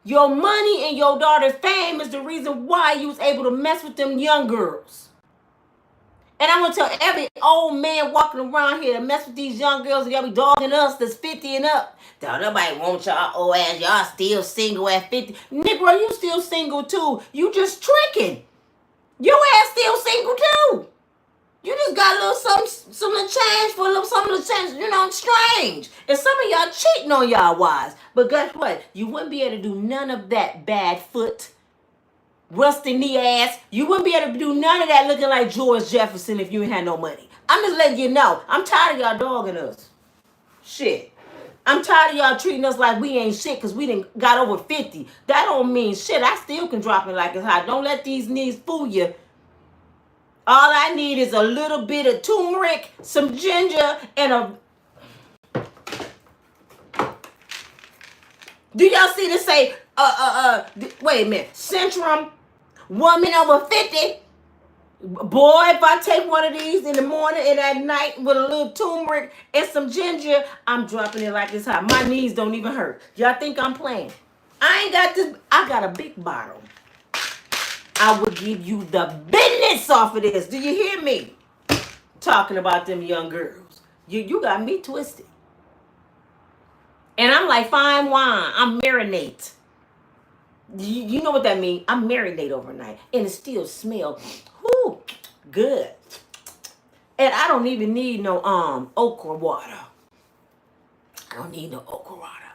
Your money and your daughter's fame is the reason why you was able to mess with them young girls. And I'm going to tell every old man walking around here to mess with these young girls and y'all be dogging us that's 50 and up. Don't nobody want y'all old ass. Y'all still single at 50. Negro, you still single too. You just tricking. Your ass still single too. You just got a little some change for a little something to change. You know, strange. And some of y'all cheating on y'all wives. But guess what? You wouldn't be able to do none of that bad foot. Rusty knee ass. You wouldn't be able to do none of that looking like George Jefferson if you ain't had no money. I'm just letting you know. I'm tired of y'all dogging us. Shit. I'm tired of y'all treating us like we ain't shit because we done got over 50. That don't mean shit. I still can drop it like it's hot. Don't let these knees fool you. All I need is a little bit of turmeric, some ginger, and a... Do y'all see this say, wait a minute, Centrum, woman over 50? Boy, if I take one of these in the morning and at night with a little turmeric and some ginger, I'm dropping it like it's hot. My knees don't even hurt. Y'all think I'm playing? I ain't got this. I got a big bottle. I will give you the business off of this. Do you hear me? Talking about them young girls. You got me twisted. And I'm like fine wine. I'm marinate. You know what that means? I marinate overnight. And it still smells good. And I don't even need no okra water. I don't need no okra water.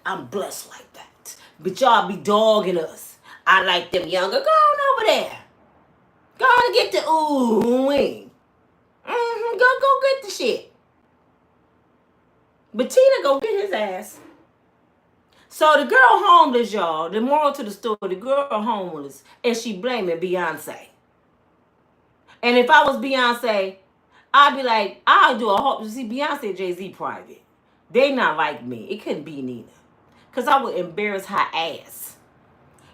I'm blessed like that. But y'all be dogging us. I like them younger. Go on over there. Go on and get the ooh-wing. Go get the shit. But Tina go get his ass. So the girl homeless, y'all. The moral to the story, the girl homeless. And she blaming Beyonce. And if I was Beyonce, I'd be like, I'll do a whole... See, Beyonce and Jay-Z private. They not like me. It couldn't be neither. Because I would embarrass her ass.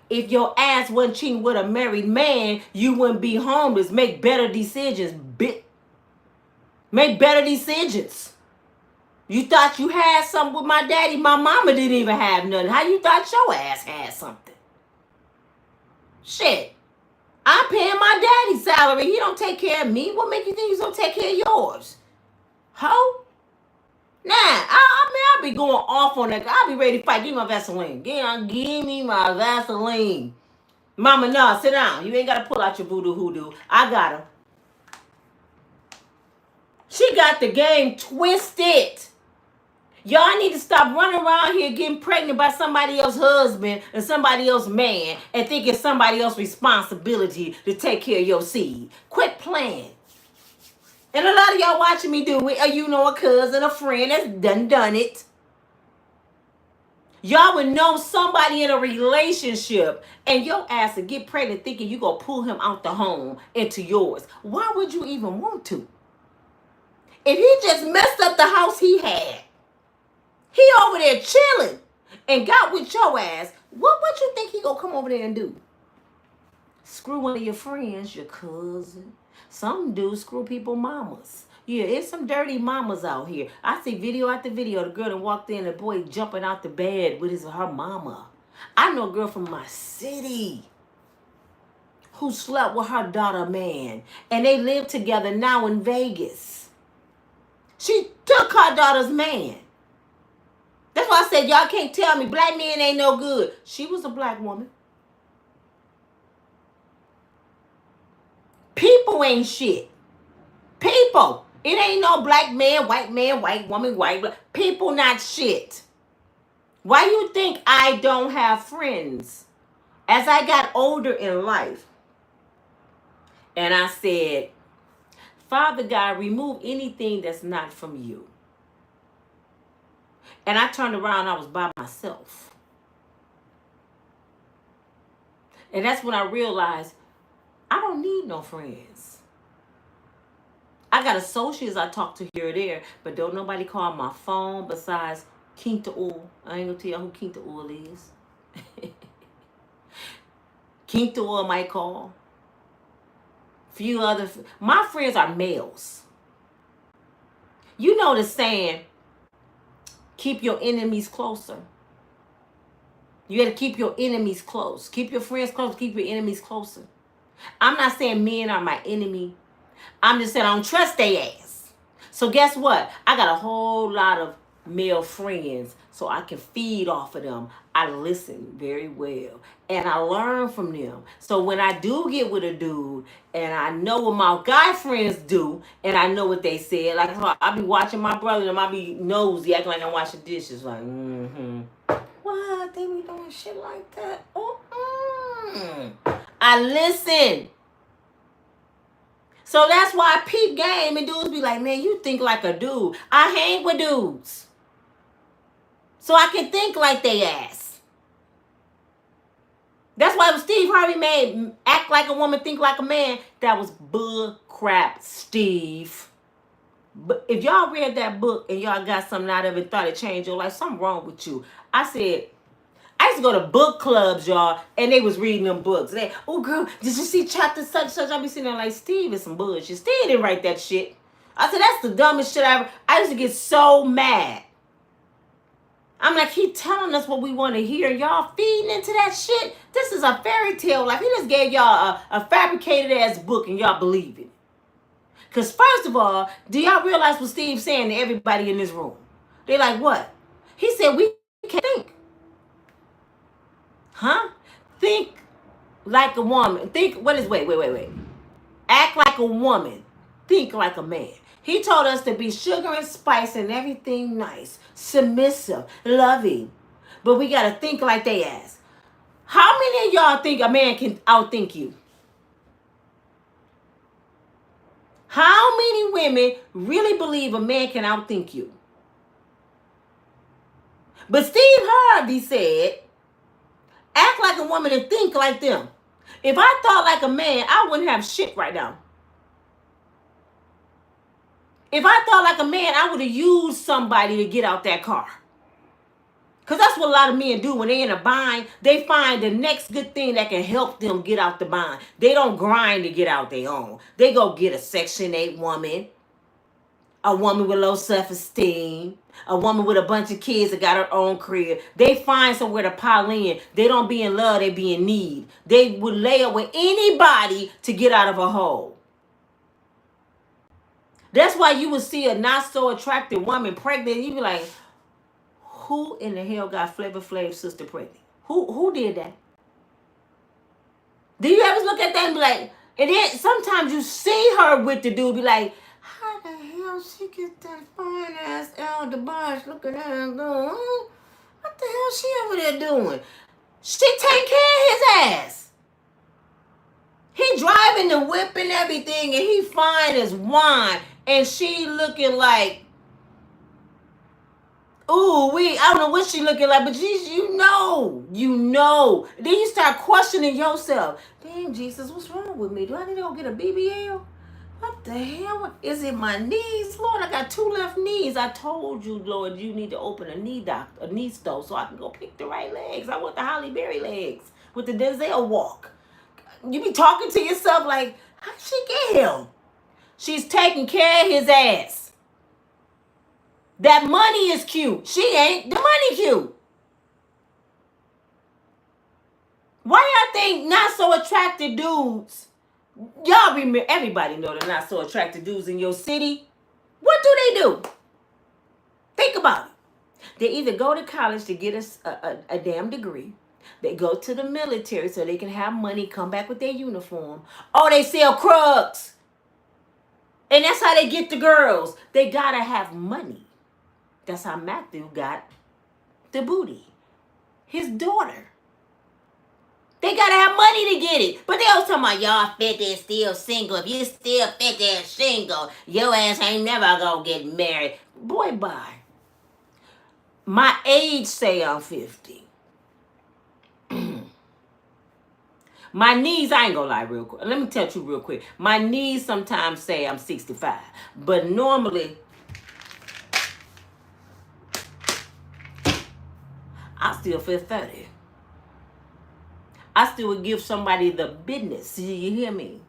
If your ass wasn't cheating with a married man, you wouldn't be homeless. Make better decisions, bitch. Make better decisions. You thought you had something with my daddy? My mama didn't even have nothing. How you thought your ass had something? Shit. I'm paying my daddy's salary. He don't take care of me. What make you think he's gonna take care of yours? Ho? Nah, I'll be going off on that. I'll be ready to fight. Give me my Vaseline. Give me my Vaseline. Mama, no, sit down. You ain't got to pull out your voodoo hoodoo. I got her. She got the game twisted. Y'all need to stop running around here getting pregnant by somebody else's husband and somebody else's man and think it's somebody else's responsibility to take care of your seed. Quit playing. And a lot of y'all watching me do it, or you know, a cousin, a friend that's done it. Y'all would know somebody in a relationship and your ass would get pregnant thinking you gonna pull him out the home into yours. Why would you even want to? If he just messed up the house he had, he over there chilling and got with your ass, what you think he gonna come over there and do? Screw one of your friends, your cousin. Some dudes screw people mamas. Yeah, it's some dirty mamas out here. I see video after video. The girl that walked in, the boy jumping out the bed with her mama. I know a girl from my city who slept with her daughter man. And they live together now in Vegas. She took her daughter's man. That's why I said, y'all can't tell me black men ain't no good. She was a black woman. People ain't shit. People. It ain't no black man, white woman, white black. People not shit. Why you think I don't have friends? As I got older in life, and I said, Father God, remove anything that's not from you. And I turned around, I was by myself. And that's when I realized I don't need no friends. I got associates I talk to here or there, but don't nobody call my phone besides Quinta Oil. I ain't gonna tell you who Quinta Oil is. Quinta Oil might call. Few other, my friends are males. You know the saying, keep your enemies closer. You got to keep your enemies close. Keep your friends close, keep your enemies closer. I'm not saying men are my enemy. I'm just saying I don't trust their ass. So guess what? I got a whole lot of male friends, so I can feed off of them. I listen very well, and I learn from them. So when I do get with a dude, and I know what my guy friends do, and I know what they said, like I be watching my brother, and I be nosy, acting like I'm washing dishes, like, what? They be doing shit like that? I listen. So that's why I peep game, and dudes be like, man, you think like a dude. I hang with dudes, so I can think like they ass. That's why Steve Harvey made Act Like a Woman, Think Like a Man. That was bull crap, Steve. But if y'all read that book and y'all got something out of it, thought it changed your life, something wrong with you. I said, I used to go to book clubs, y'all, and they was reading them books. They, oh, girl, did you see chapter such? I be sitting there like, Steve is some bullshit. Steve didn't write that shit. I said, that's the dumbest shit I ever. I used to get so mad. I'm like, he telling us what we want to hear. Y'all feeding into that shit. This is a fairy tale life. He just gave y'all a fabricated ass book and y'all believe it. Because first of all, do y'all realize what Steve's saying to everybody in this room? They like, what? He said, we can't think. Huh? Think like a woman. Think, what is, wait. Act like a woman. Think like a man. He told us to be sugar and spice and everything nice, submissive, loving. But we got to think like they ass. How many of y'all think a man can outthink you? How many women really believe a man can outthink you? But Steve Harvey said, act like a woman and think like them. If I thought like a man, I wouldn't have shit right now. If I thought like a man, I would have used somebody to get out that car. Because that's what a lot of men do when they're in a bind. They find the next good thing that can help them get out the bind. They don't grind to get out their own. They go get a Section 8 woman, a woman with low self-esteem, a woman with a bunch of kids that got her own crib. They find somewhere to pile in. They don't be in love, they be in need. They would lay up with anybody to get out of a hole. That's why you would see a not so attractive woman pregnant, and you be like, who in the hell got Flavor Flav's sister pregnant? Who did that? Do you ever look at that and be like, and then sometimes you see her with the dude, be like, how the hell she get that fine ass elder boss looking at her going, what the hell she over there doing? She take care of his ass. He driving the whip and everything, and he fine as wine, and she looking like, ooh, I don't know what she looking like, but Jesus, you know. Then you start questioning yourself. Damn, Jesus, what's wrong with me? Do I need to go get a BBL? What the hell? Is it my knees? Lord, I got 2 left knees. I told you, Lord, you need to open a knee store so I can go pick the right legs. I want the Halle Berry legs with the Denzel walk. You be talking to yourself like, how'd she get him? She's taking care of his ass. That money is cute. She ain't. The money cute. Why y'all think not so attractive dudes? Y'all remember, everybody know the not so attractive dudes in your city. What do? Think about it. They either go to college to get a damn degree. They go to the military so they can have money, come back with their uniform. Or they sell drugs. And that's how they get the girls. They gotta have money. That's how Matthew got the booty. His daughter. They gotta have money to get it. But they always talking about y'all 50 and still single. If you still 50 and single, your ass ain't never gonna get married. Boy, bye. My age say I'm 50. My knees, I ain't gonna lie real quick. Let me tell you real quick. My knees sometimes say I'm 65. But normally, I still feel 30. I still would give somebody the business. You hear me?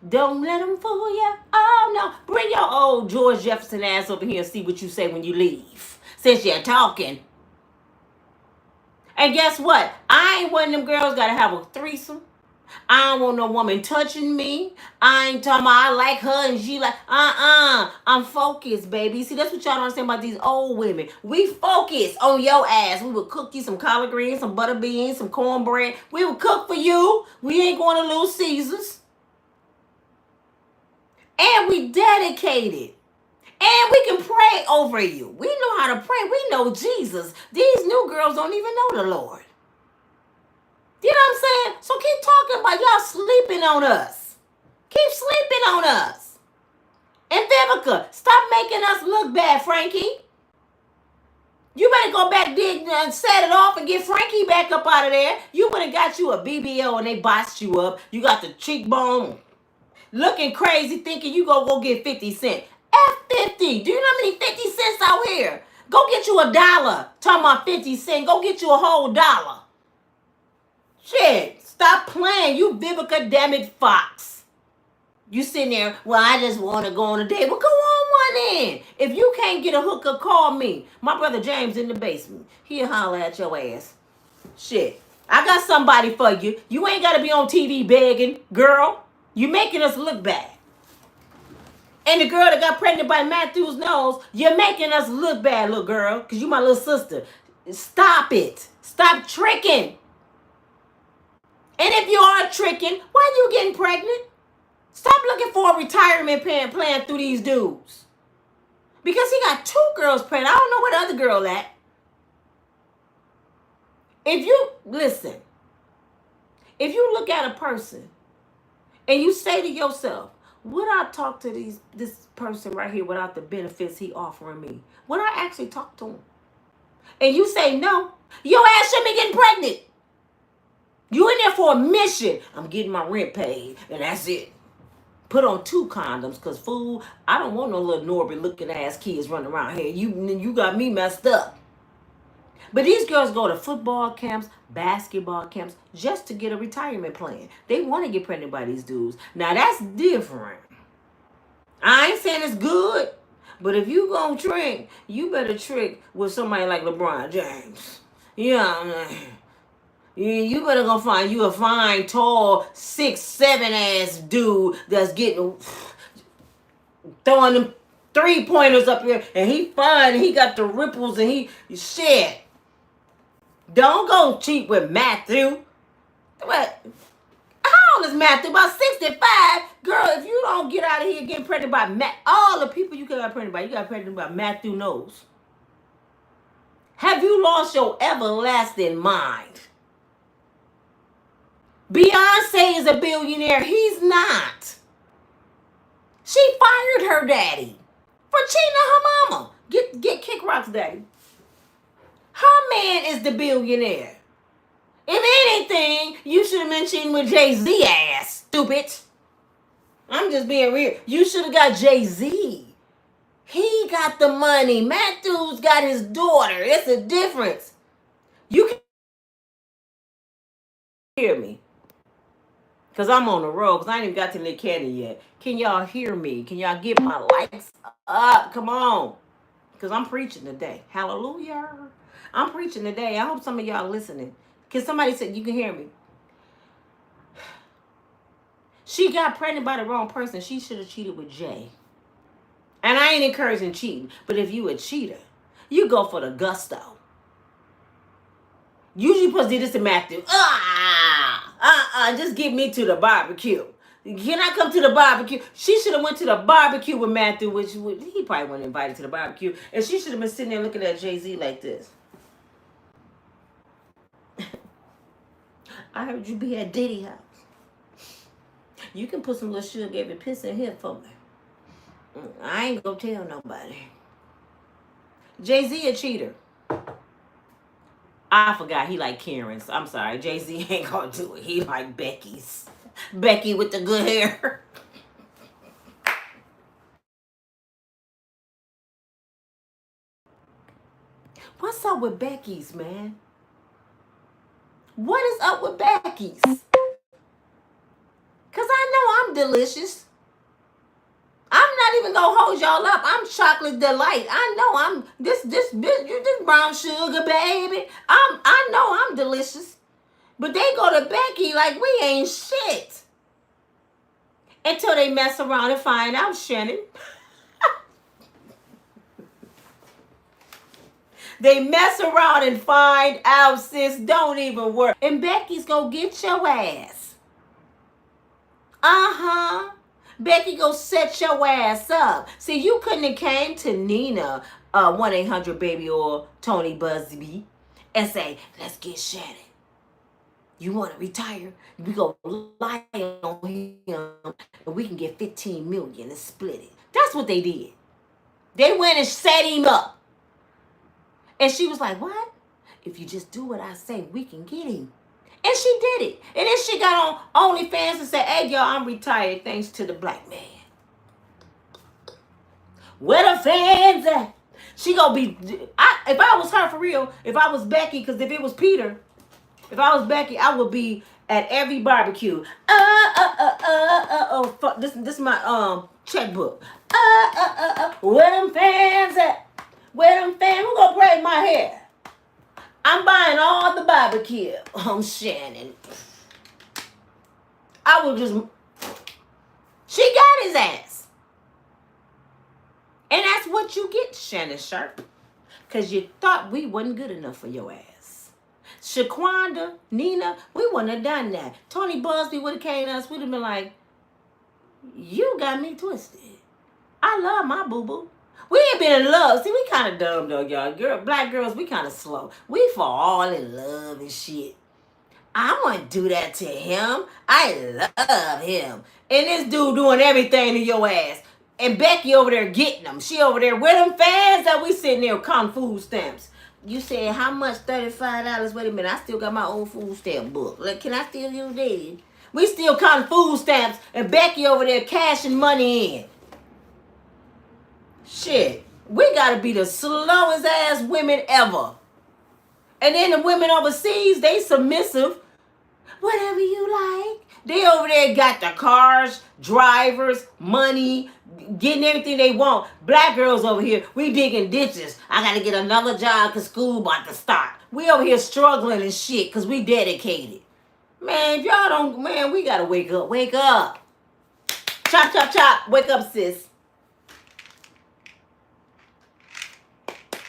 Don't let them fool you. Oh, no. Bring your old George Jefferson ass over here and see what you say when you leave. Since you're talking. And guess what? I ain't one of them girls got to have a threesome. I don't want no woman touching me. I ain't talking about I like her and she like, I'm focused, baby. See, that's what y'all don't understand about these old women. We focus on your ass. We will cook you some collard greens, some butter beans, some cornbread. We will cook for you. We ain't going to lose Caesars. And we dedicated. And we can pray over you. We know how to pray. We know Jesus. These new girls don't even know the Lord. You know what I'm saying? So keep talking about y'all sleeping on us. Keep sleeping on us. And Vivica, stop making us look bad, Frankie. You better go back dig and set it off and get Frankie back up out of there. You would have got you a BBL and they boxed you up. You got the cheekbone looking crazy thinking you go get 50 cents. F50. Do you know how many 50 cents out here? Go get you $1. Talking about 50 cents. Go get you a whole $1. Shit, stop playing. You Vivica Dammit Fox. You sitting there, well, I just want to go on a date. Well, go on one in. If you can't get a hooker, call me. My brother James in the basement. He'll holler at your ass. Shit, I got somebody for you. You ain't got to be on TV begging, girl. You making us look bad. And the girl that got pregnant by Matthew Knowles, you're making us look bad, little girl, because you my little sister. Stop it. Stop tricking. And if you are tricking, why are you getting pregnant? Stop looking for a retirement plan through these dudes. Because he got 2 girls pregnant. I don't know where the other girl at. If you look at a person and you say to yourself, would I talk to this person right here without the benefits he offering me? Would I actually talk to him? And you say no, your ass shouldn't be getting pregnant. You in there for a mission. I'm getting my rent paid, and that's it. Put on 2 condoms, because, I don't want no little Norbert looking ass kids running around here. You got me messed up. But these girls go to football camps, basketball camps, just to get a retirement plan. They want to get pregnant by these dudes. Now that's different. I ain't saying it's good, but if you gonna trick, you better trick with somebody like LeBron James. Yeah, you better go find you a fine, tall, 6'7" ass dude that's getting throwing them 3-pointers up here, and he fine, and he got the ripples, and he shit. Don't go cheat with Matthew. What? How old is Matthew? About 65. Girl, if you don't get out of here getting pregnant by all the people you got pregnant by, you got pregnant by Matthew Knowles. Have you lost your everlasting mind? Beyoncé is a billionaire. He's not. She fired her daddy for cheating on her mama. Get Kick Rock's daddy. Her man is the billionaire. If anything, you should have been cheating with Jay-Z ass, stupid. I'm just being real. You should have got Jay-Z. He got the money. Matthew's got his daughter. It's a difference. You can hear me. Because I'm on the road. Because I ain't even got to Nick Cannon yet. Can y'all hear me? Can y'all get my likes up? Come on. Because I'm preaching today. Hallelujah. I'm preaching today. I hope some of y'all listening. Because somebody said you can hear me. She got pregnant by the wrong person. She should have cheated with Jay. And I ain't encouraging cheating. But if you a cheater, you go for the gusto. Usually supposed to do this to Matthew. Just get me to the barbecue. Can I come to the barbecue? She should have went to the barbecue with Matthew, which he probably wasn't invited to the barbecue. And she should have been sitting there looking at Jay-Z like this. I heard you be at Diddy house. You can put some little sugar every piss in here for me. I ain't gonna tell nobody. Jay-Z a cheater. I forgot he like Karen's. I'm sorry. Jay-Z ain't gonna do it. He like Becky's. Becky with the good hair. What's up with Becky's, man? What is up with Becky's? Because I know I'm delicious. I'm not even gonna hold y'all up. I'm chocolate delight. I know I'm this brown sugar baby. I know I'm delicious. But they go to Becky like we ain't shit. Until they mess around and find out, Shannon. They mess around and find out, sis. Don't even worry. And Becky's gonna get your ass. Uh-huh. Becky go set your ass up. See, you couldn't have came to Nina, 1-800-BABY or Tony Busby and say, let's get Shannon. You want to retire? We go lie on him and we can get $15 million and split it. That's what they did. They went and set him up. And she was like, what? If you just do what I say, we can get him. And she did it. And then she got on OnlyFans and said, hey, y'all, I'm retired thanks to the black man. Where the fans at? She gonna be, if I was her for real, if I was Becky, because if it was Peter, if I was Becky, I would be at every barbecue. This is my checkbook. Where them fans at? Where them fans? Who gonna braid my hair? I'm buying all the barbecue. I'm Shannon. I will just. She got his ass. And that's what you get, Shannon Sharp. Because you thought we wasn't good enough for your ass. Shaquanda, Nina, we wouldn't have done that. Tony Busby would have came to us. We'd have been like, you got me twisted. I love my boo-boo. We ain't been in love. See, we kind of dumb, though, y'all. Black girls, we kind of slow. We fall all in love and shit. I wouldn't do that to him. I love him. And this dude doing everything to your ass. And Becky over there getting them. She over there with them fans that we sitting there counting food stamps. You said, how much? $35? Wait a minute. I still got my old food stamp book. Like, can I still use that? We still counting food stamps. And Becky over there cashing money in. Shit. We got to be the slowest ass women ever. And then the women overseas, they submissive. Whatever you like. They over there got the cars, drivers, money, getting everything they want. Black girls over here, we digging ditches. I got to get another job because school about to start. We over here struggling and shit because we dedicated. Man, if y'all don't, man, we got to wake up. Wake up. Chop, chop, chop. Wake up, sis.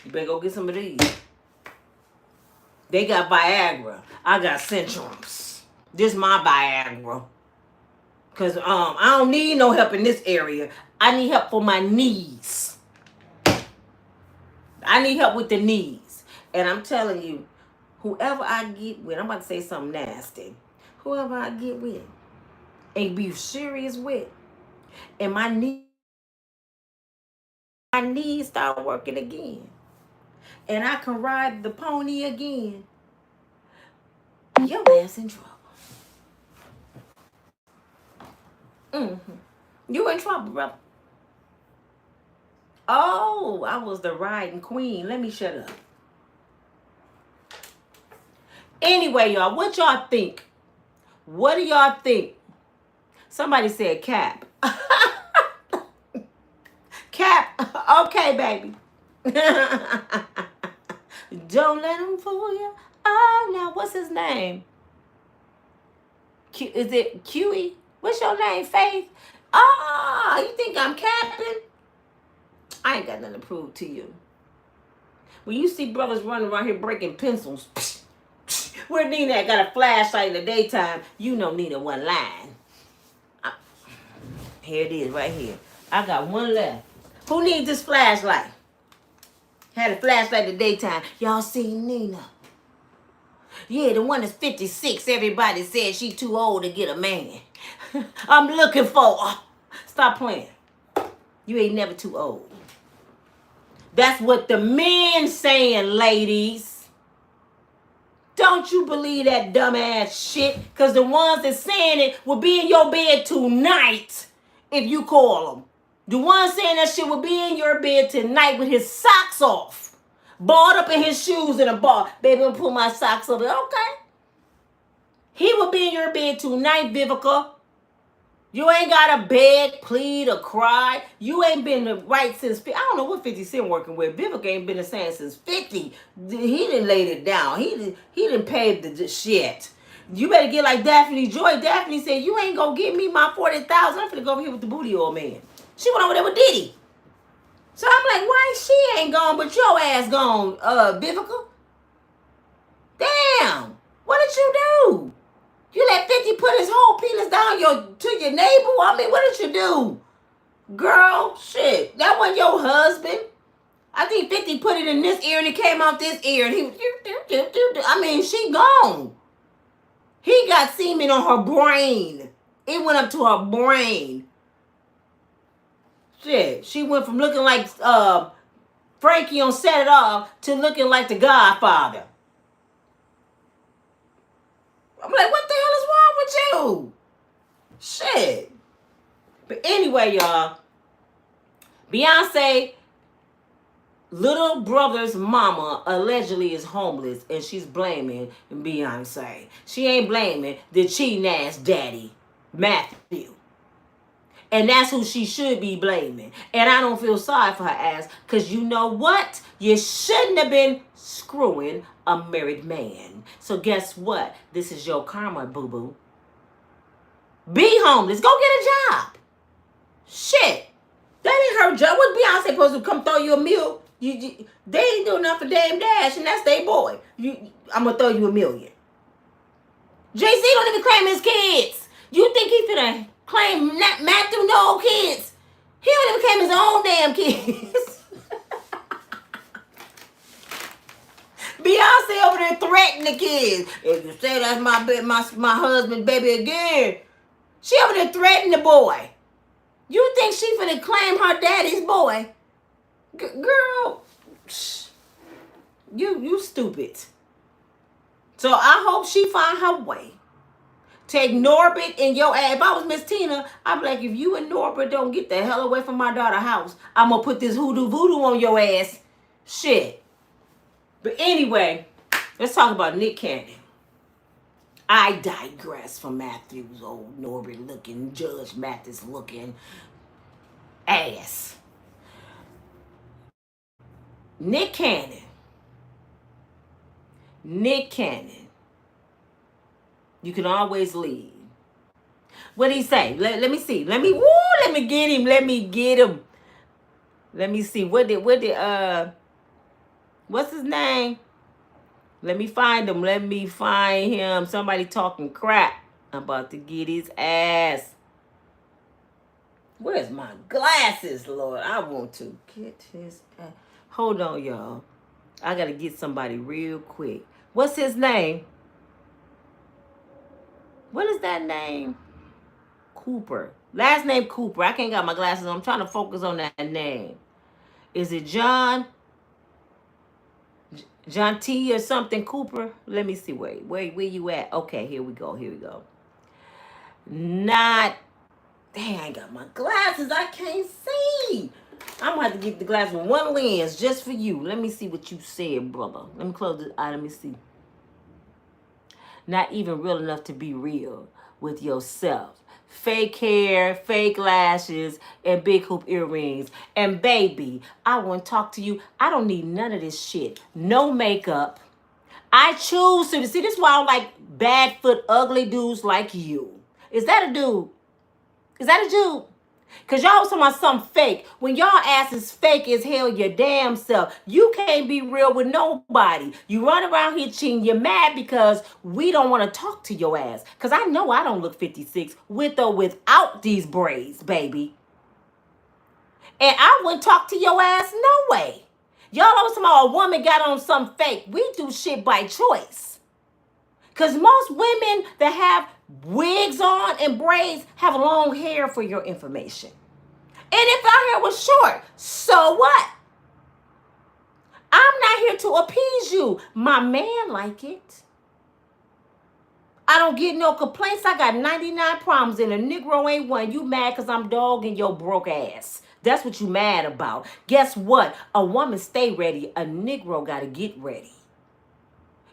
You better go get some of these. They got Viagra. I got Centrums. This my Viagra. Because I don't need no help in this area. I need help for my knees. I need help with the knees. And I'm telling you, whoever I get with, I'm about to say something nasty. Whoever I get with and be serious with, and my knees start working again, and I can ride the pony again, your ass in trouble. You in trouble, brother. Oh, I was the riding queen. Let me shut up. Anyway, y'all, what y'all think? What do y'all think? Somebody said Cap. Cap. Okay, baby. Don't let him fool you. Oh, now, what's his name? Is it QE? What's your name, Faith? Ah, you think I'm capping? I ain't got nothing to prove to you. When you see brothers running around here breaking pencils, where Nina got a flashlight in the daytime, you know Nina wasn't lying. Here it is right here. I got one left. Who needs this flashlight? Had a flashlight in the daytime. Y'all seen Nina? Yeah, the one that's 56. Everybody said she too old to get a man. I'm looking for her. Stop playing. You ain't never too old. That's what the men saying, ladies. Don't you believe that dumbass shit? Because the ones that saying it will be in your bed tonight if you call them. The one saying that shit will be in your bed tonight with his socks off. Balled up in his shoes in a bar. Baby, I'm put my socks over. Okay. He will be in your bed tonight, Vivica. You ain't got to beg, plead, or cry. You ain't been right since, I don't know what 50 Cent working with. Vivica ain't been the same since 50. He done laid it down. He done paved the shit. You better get like Daphne Joy. Daphne said, you ain't going to give me my $40,000. I'm finna go over here with the booty old man. She went over there with Diddy. So I'm like, why she ain't gone, but your ass gone, Vivica? Damn. What did you do? You let 50 put his whole penis down to your navel? I mean, what did you do? Girl, shit. That wasn't your husband. I think 50 put it in this ear and it came out this ear. And he was, I mean, she gone. He got semen on her brain. It went up to her brain. Shit. She went from looking like Frankie on Set It Off to looking like the Godfather. I'm like, what the hell is wrong with you? Shit. But anyway, y'all, Beyonce, little brother's mama allegedly is homeless, and she's blaming Beyonce. She ain't blaming the cheating ass daddy, Matthew. And that's who she should be blaming. And I don't feel sorry for her ass, because you know what? You shouldn't have been screwing a married man. So guess what? This is your karma, boo-boo. Be homeless. Go get a job. Shit. That ain't her job. What's Beyonce supposed to come throw you a meal? They ain't doing nothing for Dame Dash, and that's their boy. I'm going to throw you $1 million. Jay-Z don't even claim his kids. You think he finna claim Matthew Knowles kids? He don't even claim his own damn kids. Beyonce over there threatening the kids. If you say that's my husband's baby again, she over there threatening the boy. You think she finna claim her daddy's boy? Girl, you stupid. So I hope she find her way to ignore it in your ass. If I was Miss Tina, I'd be like, if you and Norbert don't get the hell away from my daughter's house, I'm gonna put this hoodoo voodoo on your ass. Shit. But anyway, Let's talk about Nick Cannon. I digress from Matthew's old Norbert looking, Judge Mathis looking ass. Nick Cannon. Nick Cannon. You can always leave. What did he say? Let me see. Let me get him. Let me get him. Let me see. What's his name? Let me find him. Let me find him. Somebody talking crap. I'm about to get his ass. Where's my glasses, Lord? I want to get his ass. Hold on, y'all. I got to get somebody real quick. What's his name? What is that name? Cooper. Last name Cooper. I can't got my glasses on. I'm trying to focus on that name. Is it John T or something Cooper? Let me see. Wait, where you at? Okay, here we go. Not. Dang, I ain't got my glasses. I can't see. I'm gonna have to get the glass with one lens just for you. Let me see what you said, brother. Let me close this eye. Let me see. Not even real enough to be real with yourself. Fake hair, fake lashes, and big hoop earrings. And baby, I want to talk to you. I don't need none of this shit. No makeup. I choose to. See, this is why I don't like bad foot, ugly dudes like you. Is that a dude? Is that a dude? Because y'all was talking about something fake. When y'all ass is fake as hell your damn self. You can't be real with nobody. You run around here cheating. You're mad because we don't want to talk to your ass. Because I know I don't look 56 with or without these braids, baby. And I wouldn't talk to your ass no way. Y'all always talking about a woman got on something fake. We do shit by choice. Because most women that have wigs on and braids have long hair, for your information. And if our hair was short, so what? I'm not here to appease you. My man like it. I don't get no complaints. I got 99 problems and a Negro ain't one. You mad because I'm dogging your broke ass. That's what you mad about. Guess what? A woman stay ready. A Negro got to get ready.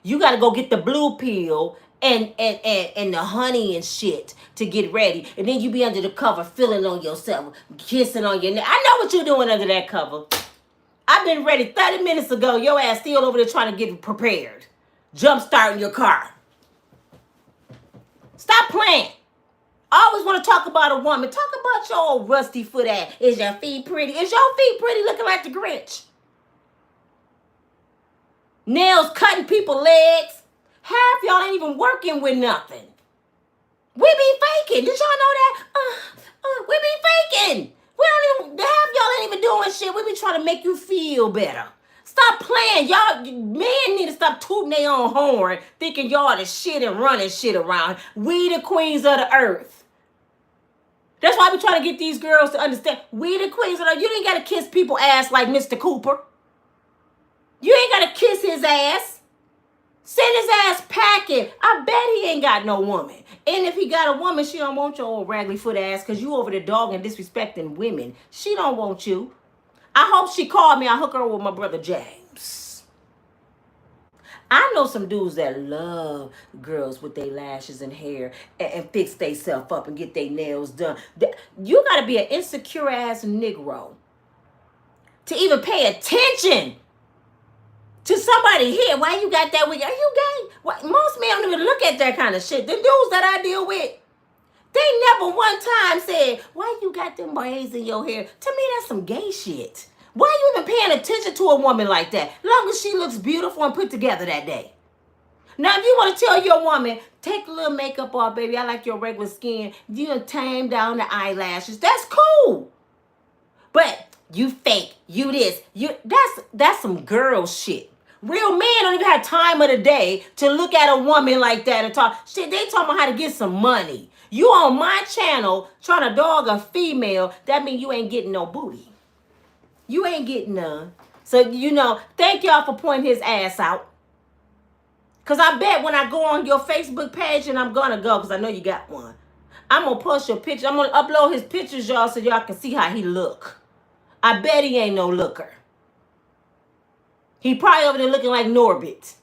You got to go get the blue pill and the honey and shit to get ready. And then you be under the cover feeling on yourself, kissing on your neck. I know what you're doing under that cover. I've been ready 30 minutes ago. Your ass still over there trying to get prepared. Jump starting your car. Stop playing. I always want to talk about a woman. Talk about your old rusty foot ass. Is your feet pretty? Is your feet pretty looking like the Grinch? Nails cutting people's legs. Half y'all ain't even working with nothing. We be faking. Did y'all know that? We be faking. We don't even, half y'all ain't even doing shit. We be trying to make you feel better. Stop playing. Y'all men need to stop tooting their own horn, thinking y'all the shit and running shit around. We the queens of the earth. That's why we trying to get these girls to understand. We the queens of the earth. You ain't got to kiss people's ass like Mr. Cooper. You ain't got to kiss his ass. Send his ass packing. I bet he ain't got no woman. And if he got a woman, she don't want your old raggedy foot ass because you over there dogging, disrespecting women. She don't want you. I hope she called me. I'll hook her up with my brother James. I know some dudes that love girls with their lashes and hair and fix themselves up and get their nails done. You got to be an insecure ass Negro to even pay attention to somebody here. Why you got that with you? Are you gay? Why, most men don't even look at that kind of shit. The dudes that I deal with, they never one time said, why you got them braids in your hair? To me, that's some gay shit. Why you even paying attention to a woman like that? Long as she looks beautiful and put together that day. Now, if you want to tell your woman, take a little makeup off, baby. I like your regular skin. You done tame down the eyelashes. That's cool. But you fake. You this. That's some girl shit. Real men don't even have time of the day to look at a woman like that and talk. Shit, they talking about how to get some money. You on my channel trying to dog a female, that means you ain't getting no booty. You ain't getting none. So, thank y'all for pointing his ass out. Because I bet when I go on your Facebook page, and I'm going to go because I know you got one, I'm going to post your picture. I'm going to upload his pictures, y'all, so y'all can see how he look. I bet he ain't no looker. He probably over there looking like Norbit.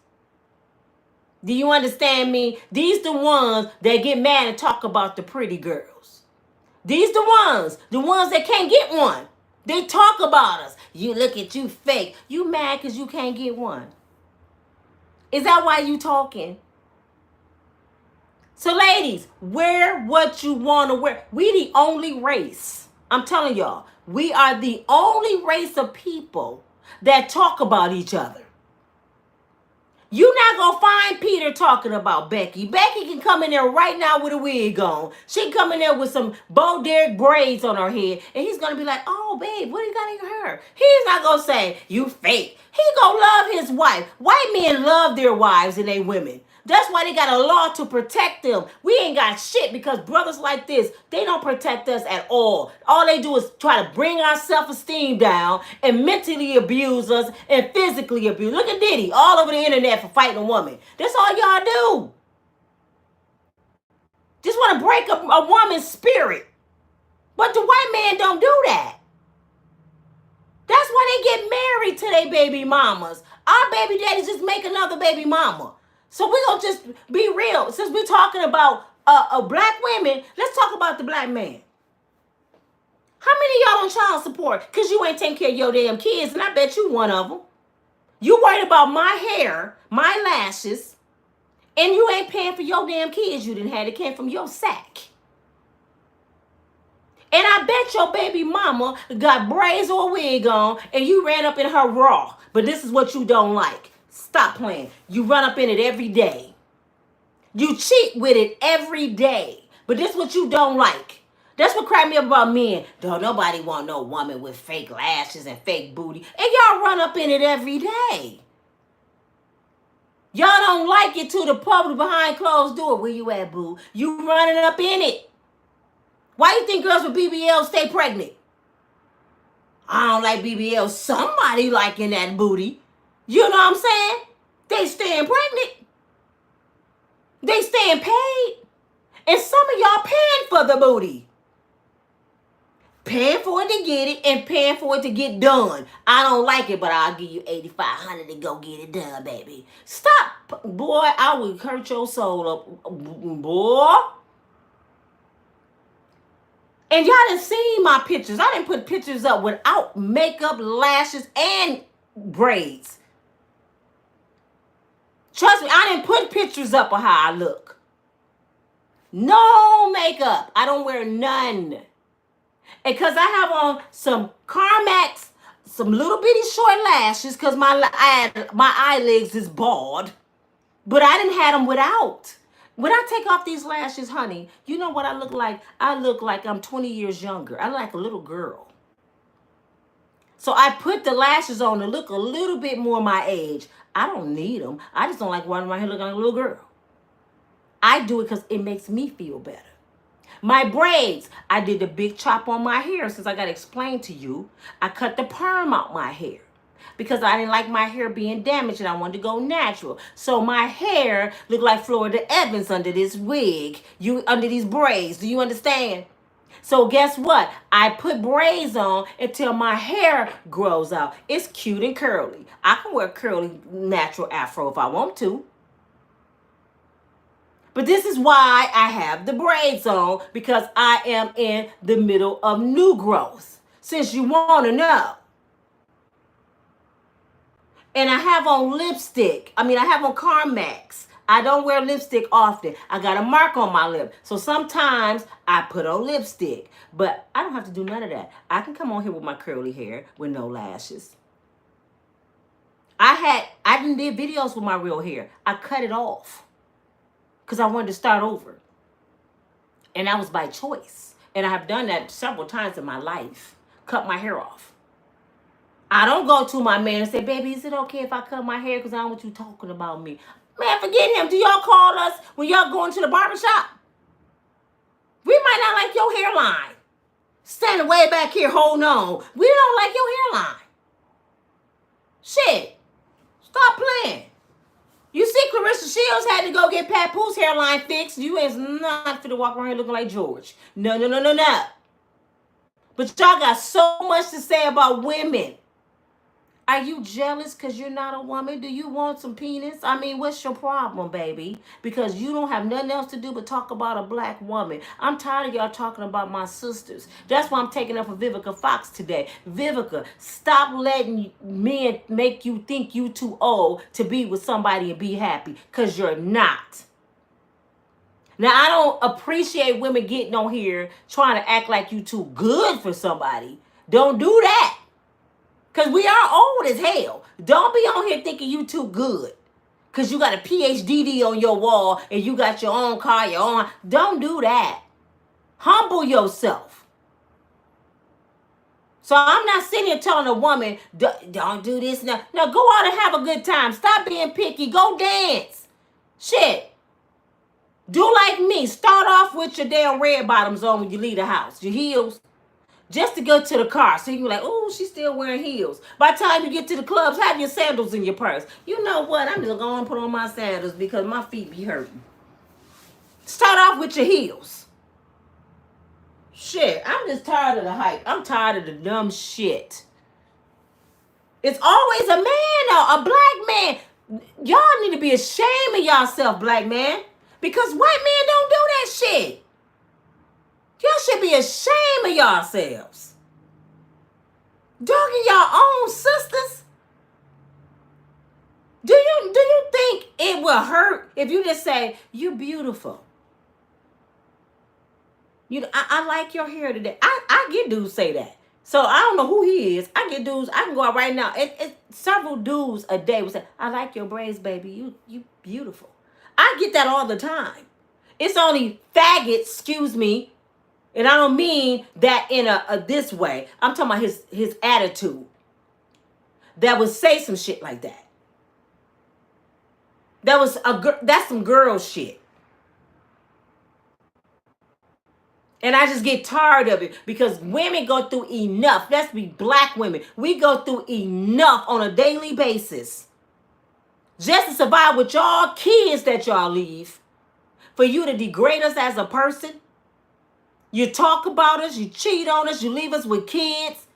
Do you understand me? These the ones that get mad and talk about the pretty girls. These the ones that can't get one. They talk about us. You look at you fake. You mad because you can't get one. Is that why you talking? So ladies, wear what you want to wear. We the only race. I'm telling y'all, we are the only race of people that talk about each other. You're not going to find Peter talking about Becky. Becky can come in there right now with a wig on. She can come in there with some Bo Derek braids on her head. And he's going to be like, oh, babe, what do you got in your hair? He's not going to say, you fake. He going to love his wife. White men love their wives and they women. That's why they got a law to protect them. We ain't got shit because brothers like this, they don't protect us at all. All they do is try to bring our self-esteem down and mentally abuse us and physically abuse. Look at Diddy all over the internet for fighting a woman. That's all y'all do. Just want to break a woman's spirit. But the white man don't do that. That's why they get married to their baby mamas. Our baby daddies just make another baby mama. So we're going to just be real. Since we're talking about black women, let's talk about the black man. How many of y'all on child support? Because you ain't taking care of your damn kids, and I bet you one of them. You worried about my hair, my lashes, and you ain't paying for your damn kids you didn't have. It came from your sack. And I bet your baby mama got braids or a wig on, and you ran up in her raw. But this is what you don't like. Stop playing. You run up in it every day. You cheat with it every day. But this is what you don't like. That's what cracked me up about men. Don't nobody want no woman with fake lashes and fake booty. And y'all run up in it every day. Y'all don't like it to the public behind closed door. Where you at, boo? You running up in it. Why you think girls with BBL stay pregnant? I don't like BBL. Somebody liking that booty. You know what I'm saying? They staying pregnant. They staying paid. And some of y'all paying for the booty. Paying for it to get it and paying for it to get done. I don't like it, but I'll give you $8,500 to go get it done, baby. Stop. Boy, I will hurt your soul up. Boy. And y'all done seen my pictures. I didn't put pictures up without makeup, lashes, and braids. Trust me, I didn't put pictures up of how I look. No makeup. I don't wear none. And because I have on some Carmex, some little bitty short lashes because my eyelids is bald. But I didn't have them without. When I take off these lashes, honey, you know what I look like? I look like I'm 20 years younger. I look like a little girl. So I put the lashes on to look a little bit more my age. I don't need them. I just don't like running around here looking like a little girl. I do it because it makes me feel better. My braids, I did the big chop on my hair. Since I got to explain to you, I cut the perm out my hair because I didn't like my hair being damaged and I wanted to go natural. So my hair looked like Florida Evans under this wig, under these braids. Do you understand? So guess what? I put braids on until my hair grows out. It's cute and curly. I can wear curly natural afro if I want to. But this is why I have the braids on, because I am in the middle of new growth, since you want to know. And I have on lipstick. I have on Carmex. I don't wear lipstick often. I got a mark on my lip. So sometimes I put on lipstick. But I don't have to do none of that. I can come on here with my curly hair with no lashes. I didn't did videos with my real hair. I cut it off because I wanted to start over. And that was by choice. And I have done that several times in my life. Cut my hair off. I don't go to my man and say, baby, is it okay if I cut my hair because I don't want you talking about me? Man, forget him. Do y'all call us when y'all going to the barbershop? We might not like your hairline. Standing way back here holding on. We don't like your hairline. Shit. Stop playing. You see, Clarissa Shields had to go get Papoose hairline fixed. You ain't not finna walk around here looking like George. No. But y'all got so much to say about women. Are you jealous because you're not a woman? Do you want some penis? I mean, what's your problem, baby? Because you don't have nothing else to do but talk about a black woman. I'm tired of y'all talking about my sisters. That's why I'm taking up for Vivica Fox today. Vivica, stop letting men make you think you too old to be with somebody and be happy, because you're not. Now, I don't appreciate women getting on here trying to act like you too good for somebody. Don't do that. Because we are old as hell. Don't be on here thinking you too good. Because you got a PhD on your wall and you got your own car, your own. Don't do that. Humble yourself. So I'm not sitting here telling a woman, don't do this now. No, go out and have a good time. Stop being picky. Go dance. Shit. Do like me. Start off with your damn red bottoms on when you leave the house. Your heels. Just to go to the car. So you can be like, oh, she's still wearing heels. By the time you get to the clubs, have your sandals in your purse. You know what? I'm just going to put on my sandals because my feet be hurting. Start off with your heels. Shit, I'm just tired of the hype. I'm tired of the dumb shit. It's always a man though, a black man. Y'all need to be ashamed of yourself, black man. Because white men don't do that shit. Y'all should be ashamed of yourselves. Dogging your own sisters. Do you think it will hurt if you just say, you're beautiful? I like your hair today. I get dudes say that. So I don't know who he is. I get dudes. I can go out right now. Several dudes a day will say, I like your braids, baby. You beautiful. I get that all the time. It's only faggots, excuse me. And I don't mean that in a this way. I'm talking about his attitude. That would say some shit like that. That's some girl shit. And I just get tired of it because women go through enough. Let's be black women. We go through enough on a daily basis. Just to survive with y'all kids that y'all leave. For you to degrade us as a person. You talk about us, you cheat on us, you leave us with kids.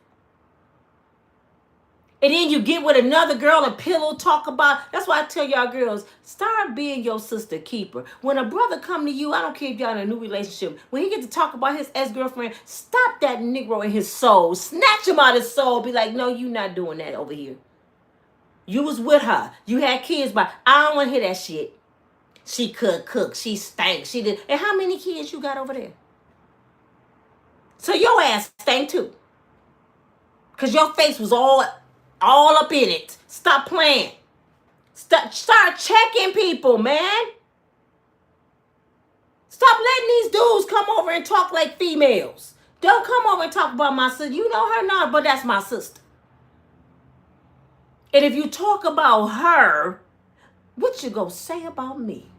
And then you get with another girl and pillow talk about. That's why I tell y'all girls, start being your sister keeper. When a brother come to you, I don't care if y'all in a new relationship. When he get to talk about his ex-girlfriend, stop that Negro in his soul. Snatch him out of his soul. Be like, no, you not doing that over here. You was with her. You had kids, but I don't want to hear that shit. She could cook. She stank. She did. And how many kids you got over there? So your ass stank too. Because your face was all up in it. Stop playing. Start checking people, man. Stop letting these dudes come over and talk like females. Don't come over and talk about my sister. You know her now, but that's my sister. And if you talk about her, what you gonna say about me?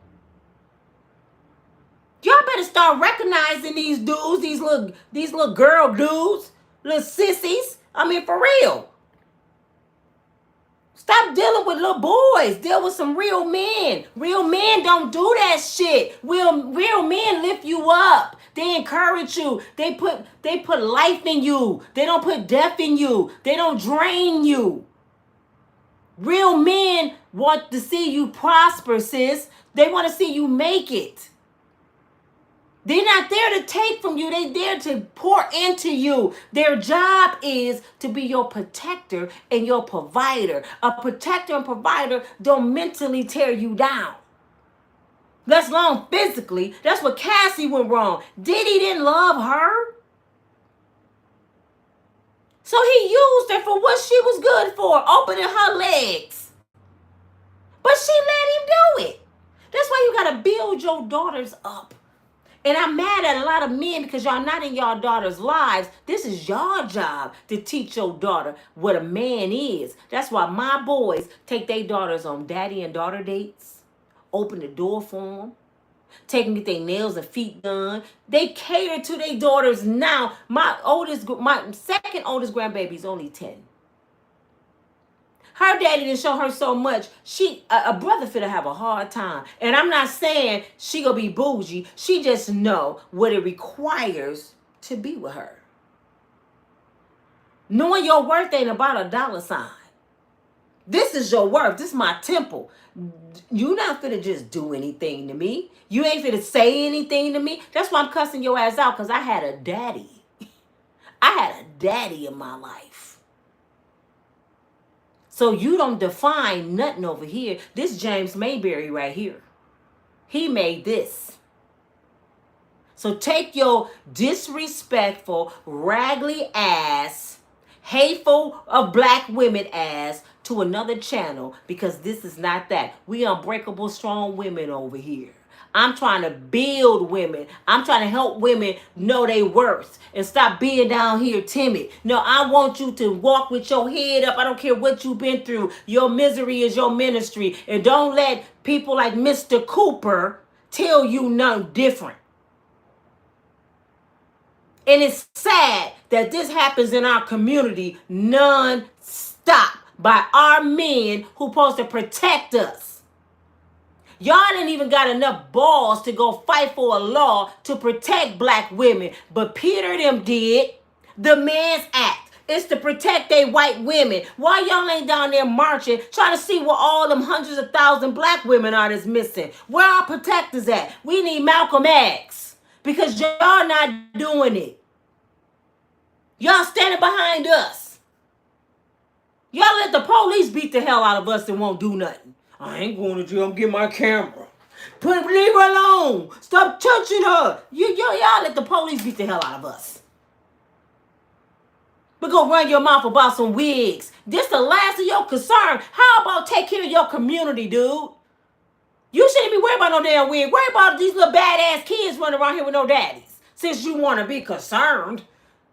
Y'all better start recognizing these dudes, these little girl dudes, little sissies. I mean, for real. Stop dealing with little boys. Deal with some real men. Real men don't do that shit. Real men lift you up. They encourage you. They put life in you. They don't put death in you. They don't drain you. Real men want to see you prosper, sis. They want to see you make it. They're not there to take from you. They're there to pour into you. Their job is to be your protector and your provider. A protector and provider don't mentally tear you down. Let alone physically. That's what Cassie went wrong. Diddy didn't love her. So he used her for what she was good for, opening her legs. But she let him do it. That's why you got to build your daughters up. And I'm mad at a lot of men because y'all not in y'all daughters' lives. This is your job to teach your daughter what a man is. That's why my boys take their daughters on daddy and daughter dates. Open the door for them. Take them get their nails and feet done. They cater to their daughters now. My second oldest grandbaby is only 10. Her daddy didn't show her so much. A brother finna have a hard time. And I'm not saying she gonna be bougie. She just know what it requires to be with her. Knowing your worth ain't about a dollar sign. This is your worth. This is my temple. You not finna just do anything to me. You ain't finna say anything to me. That's why I'm cussing your ass out, because I had a daddy. I had a daddy in my life. So you don't define nothing over here. This James Mayberry right here. He made this. So take your disrespectful, raggedy ass, hateful of black women ass to another channel, because this is not that. We unbreakable, strong women over here. I'm trying to build women. I'm trying to help women know their worth and stop being down here timid. No, I want you to walk with your head up. I don't care what you've been through. Your misery is your ministry. And don't let people like Mr. Cooper tell you nothing different. And it's sad that this happens in our community non-stop by our men who supposed to protect us. Y'all didn't even got enough balls to go fight for a law to protect black women. But Peter them did. The Man's Act. It's to protect they white women. Why y'all ain't down there marching, trying to see where all them hundreds of thousand black women are that's missing? Where our protectors at? We need Malcolm X. Because y'all not doing it. Y'all standing behind us. Y'all let the police beat the hell out of us and won't do nothing. I ain't going to jail. I'm getting my camera. Leave her alone. Stop touching her. Y'all let the police beat the hell out of us. But go run your mouth about some wigs. This the last of your concern. How about take care of your community, dude? You shouldn't be worried about no damn wig. Worry about these little badass kids running around here with no daddies. Since you want to be concerned.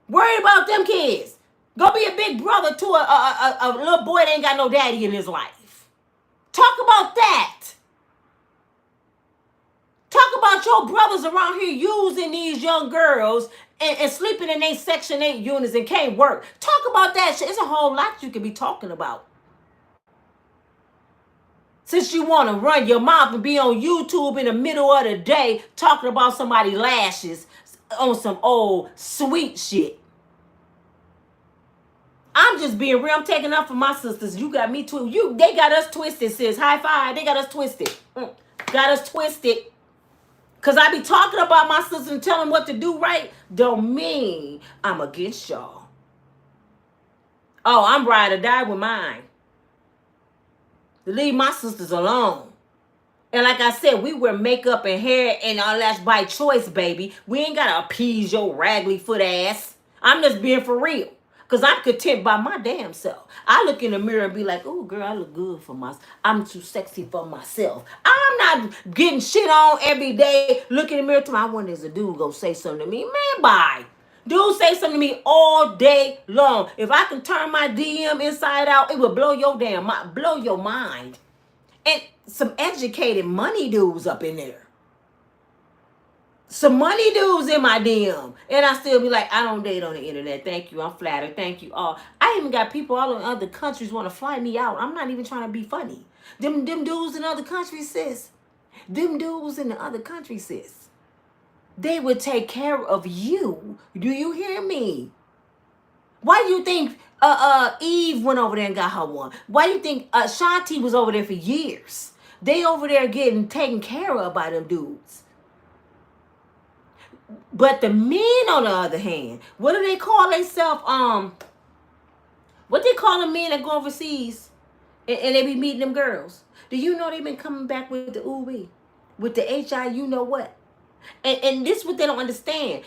Worry about them kids. Go be a big brother to a little boy that ain't got no daddy in his life. Talk about that. Talk about your brothers around here using these young girls and sleeping in their Section 8 units and can't work. Talk about that shit. It's a whole lot you could be talking about. Since you want to run your mouth and be on YouTube in the middle of the day talking about somebody's lashes on some old sweet shit. I'm just being real. I'm taking up for my sisters. You got me too. They got us twisted, sis. High five. They got us twisted. Got us twisted. Because I be talking about my sisters and telling them what to do right. Don't mean I'm against y'all. Oh, I'm ride or die with mine. Leave my sisters alone. And like I said, we wear makeup and hair and all that's by choice, baby. We ain't got to appease your raggedy foot ass. I'm just being for real. Because I'm content by my damn self. I look in the mirror and be like, oh, girl, I look good for myself. I'm too sexy for myself. I'm not getting shit on every day. Look in the mirror to my, I wonder is a dude go say something to me. Man, bye. Dude say something to me all day long. If I can turn my DM inside out, it will blow your damn mind. Blow your mind. And some educated money dudes up in there. Some money dudes in my DM. And I still be like, I don't date on the internet. Thank you. I'm flattered. Thank you. I even got people all in other countries want to fly me out. I'm not even trying to be funny. Them dudes in other countries, sis. Them dudes in the other countries, sis. They would take care of you. Do you hear me? Why do you think Eve went over there and got her one? Why do you think Shanti was over there for years? They over there getting taken care of by them dudes. But the men, on the other hand, what do they call themselves? What they call the men that go overseas and they be meeting them girls? Do you know they been coming back with the ooh-wee? With the HI, you know what? And this is what they don't understand.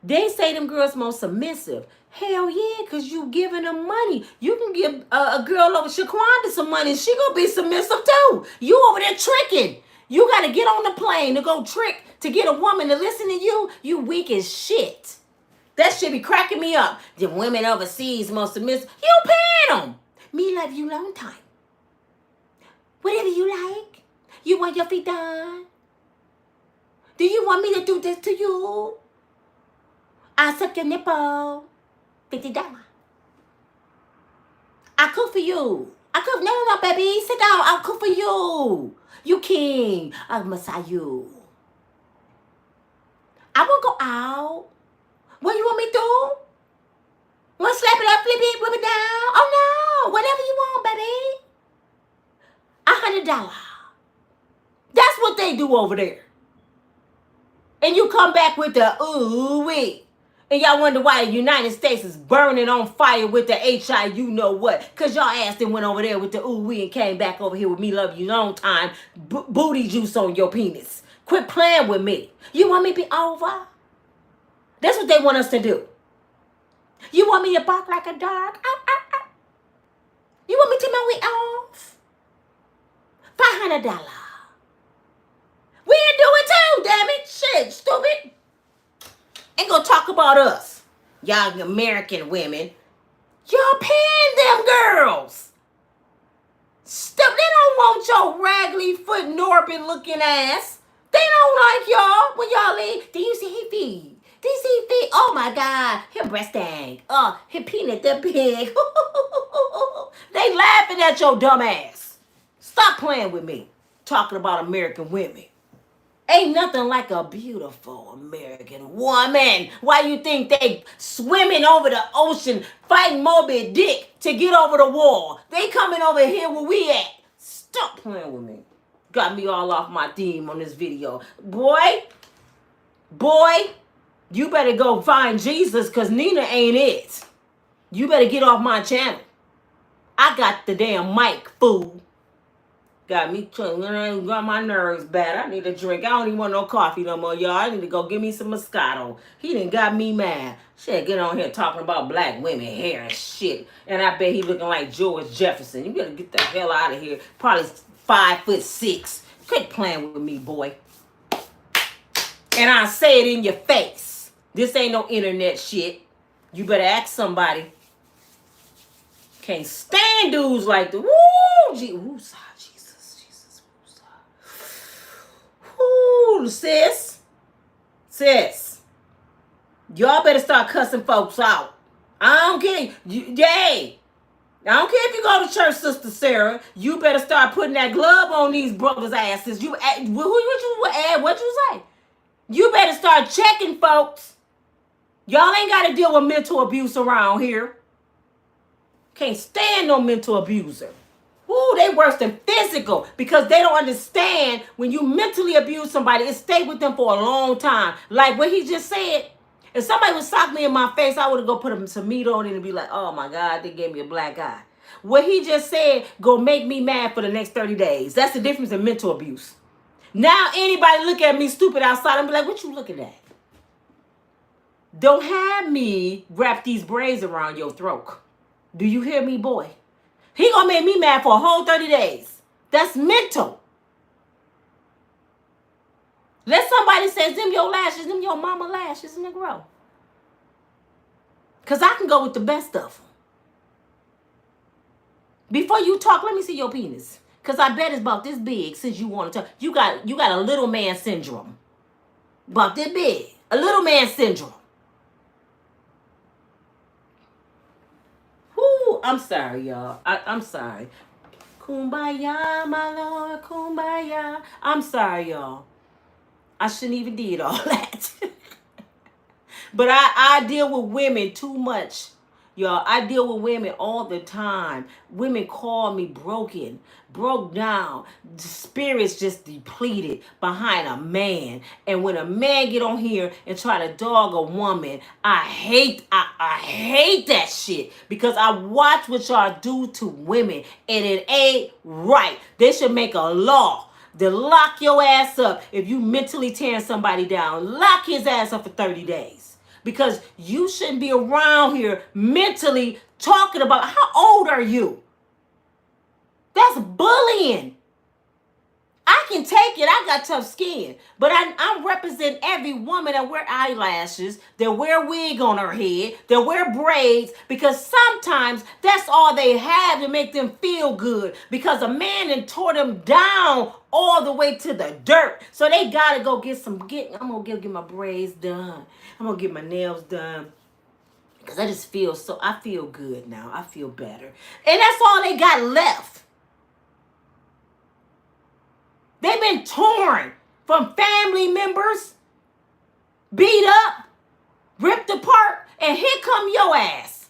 They say them girls more submissive. Hell yeah, because you giving them money. You can give a girl over Shaquanda some money. She gonna be submissive too. You over there tricking. You got to get on the plane to go trick to get a woman to listen to you. You weak as shit. That shit be cracking me up. The women overseas most submissive. You paying them. Me love you long time. Whatever you like. You want your feet done? Do you want me to do this to you? I suck your nipple. $50. I cook for you. I cook. No, baby. Sit down. I'll cook for you. You king. I'll massage you. I won't go out. What you want me to do? Want to slap it up, flip it, whip it down? Oh, no. Whatever you want, baby. $500. That's what they do over there. And you come back with the ooh-wee. And y'all wonder why the United States is burning on fire with the HI you know what. Because y'all ass then went over there with the ooh-wee and came back over here with me love you long time. Booty juice on your penis. Quit playing with me. You want me to be over? That's what they want us to do. You want me to bark like a dog? You want me to my way off? $500. We ain't do it too, damn it. Shit, stupid. Ain't gonna talk about us. Y'all American women. Y'all paying them girls. Stop. They don't want your raggedy foot Norbit looking ass. They don't like y'all when y'all leave. Do you see his feet? Do you see his feet? Oh my God. His breast thing. His peanut the pig. They laughing at your dumb ass. Stop playing with me. Talking about American women. Ain't nothing like a beautiful American woman. Why you think they swimming over the ocean, fighting Moby Dick to get over the wall? They coming over here where we at. Stop playing with me. Got me all off my theme on this video. Boy, you better go find Jesus because Nina ain't it. You better get off my channel. I got the damn mic, fool. Got me, got my nerves bad. I need a drink. I don't even want no coffee no more, y'all. I need to go give me some Moscato. He done got me mad. Shit, get on here talking about black women hair and shit. And I bet he looking like George Jefferson. You better get the hell out of here. Probably 5'6". Quit playing with me, boy. And I say it in your face. This ain't no internet shit. You better ask somebody. Can't stand dudes like the woo, Jesus. Ooh, sis. Y'all better start cussing folks out. I don't care. I don't care if you go to church, Sister Sarah. You better start putting that glove on these brothers' asses. What you say? You better start checking, folks. Y'all ain't got to deal with mental abuse around here. Can't stand no mental abuser. Ooh, they worse than physical because they don't understand when you mentally abuse somebody, it stay with them for a long time. Like what he just said. If somebody would sock me in my face, I would have go put some meat on it and be like, oh my God, they gave me a black eye. What he just said go make me mad for the next 30 days. That's the difference in mental abuse. Now anybody look at me stupid outside and be like, what you looking at? Don't have me wrap these braids around your throat. Do you hear me, boy? He gonna make me mad for a whole 30 days. That's mental. Let somebody say, them your lashes, them your mama lashes, Negro. Because I can go with the best of them. Before you talk, let me see your penis. Because I bet it's about this big since you want to talk. You got a little man syndrome. About this big. A little man syndrome. I'm sorry, y'all. I'm sorry. Kumbaya, my Lord, kumbaya. I'm sorry, y'all. I shouldn't even did all that. But I deal with women too much. Y'all, I deal with women all the time. Women call me broken, broke down. The spirit's just depleted behind a man. And when a man get on here and try to dog a woman, I hate that shit. Because I watch what y'all do to women. And it ain't right. They should make a law to lock your ass up if you mentally tearing somebody down. Lock his ass up for 30 days. Because you shouldn't be around here mentally talking about how old are you? That's bullying. I can take it. I got tough skin. But I represent every woman that wear eyelashes, that wear a wig on her head, that wear braids, because sometimes that's all they have to make them feel good. Because a man done tore them down all the way to the dirt. So they got to go I'm going to get my braids done. I'm going to get my nails done. Because I feel good now. I feel better. And that's all they got left. They've been torn from family members, beat up, ripped apart, and here come your ass.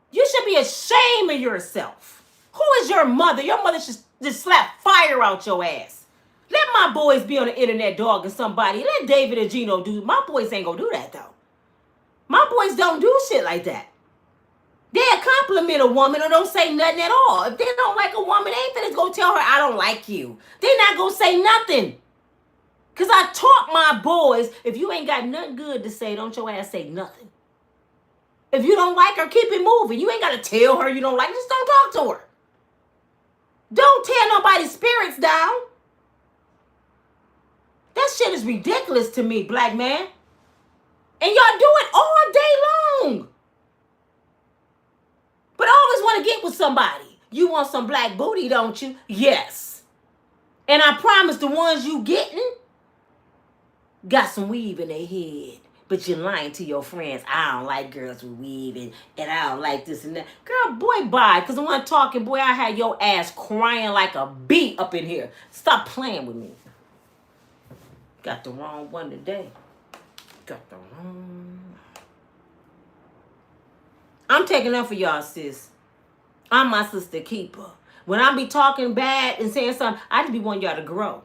You should be ashamed of yourself. Who is your mother? Your mother should just slap fire out your ass. Let my boys be on the internet dogging somebody. Let David and Gino do. My boys ain't gonna do that though. My boys don't do shit like that. They'll compliment a woman or don't say nothing at all. If they don't like a woman, they ain't finna go tell her, I don't like you. They not gonna say nothing. Because I taught my boys, if you ain't got nothing good to say, don't your ass say nothing. If you don't like her, keep it moving. You ain't got to tell her you don't like her. Just don't talk to her. Don't tear nobody's spirits down. That shit is ridiculous to me, black man. And y'all do it all day long. But I always want to get with somebody. You want some black booty, don't you? Yes. And I promise the ones you getting got some weave in their head. But you're lying to your friends. I don't like girls with weave and I don't like this and that. Girl, boy, bye. Because when I'm talking, boy, I had your ass crying like a bee up in here. Stop playing with me. Got the wrong one today. Got the wrong. I'm taking up for y'all, sis. I'm my sister keeper. When I be talking bad and saying something, I just be wanting y'all to grow.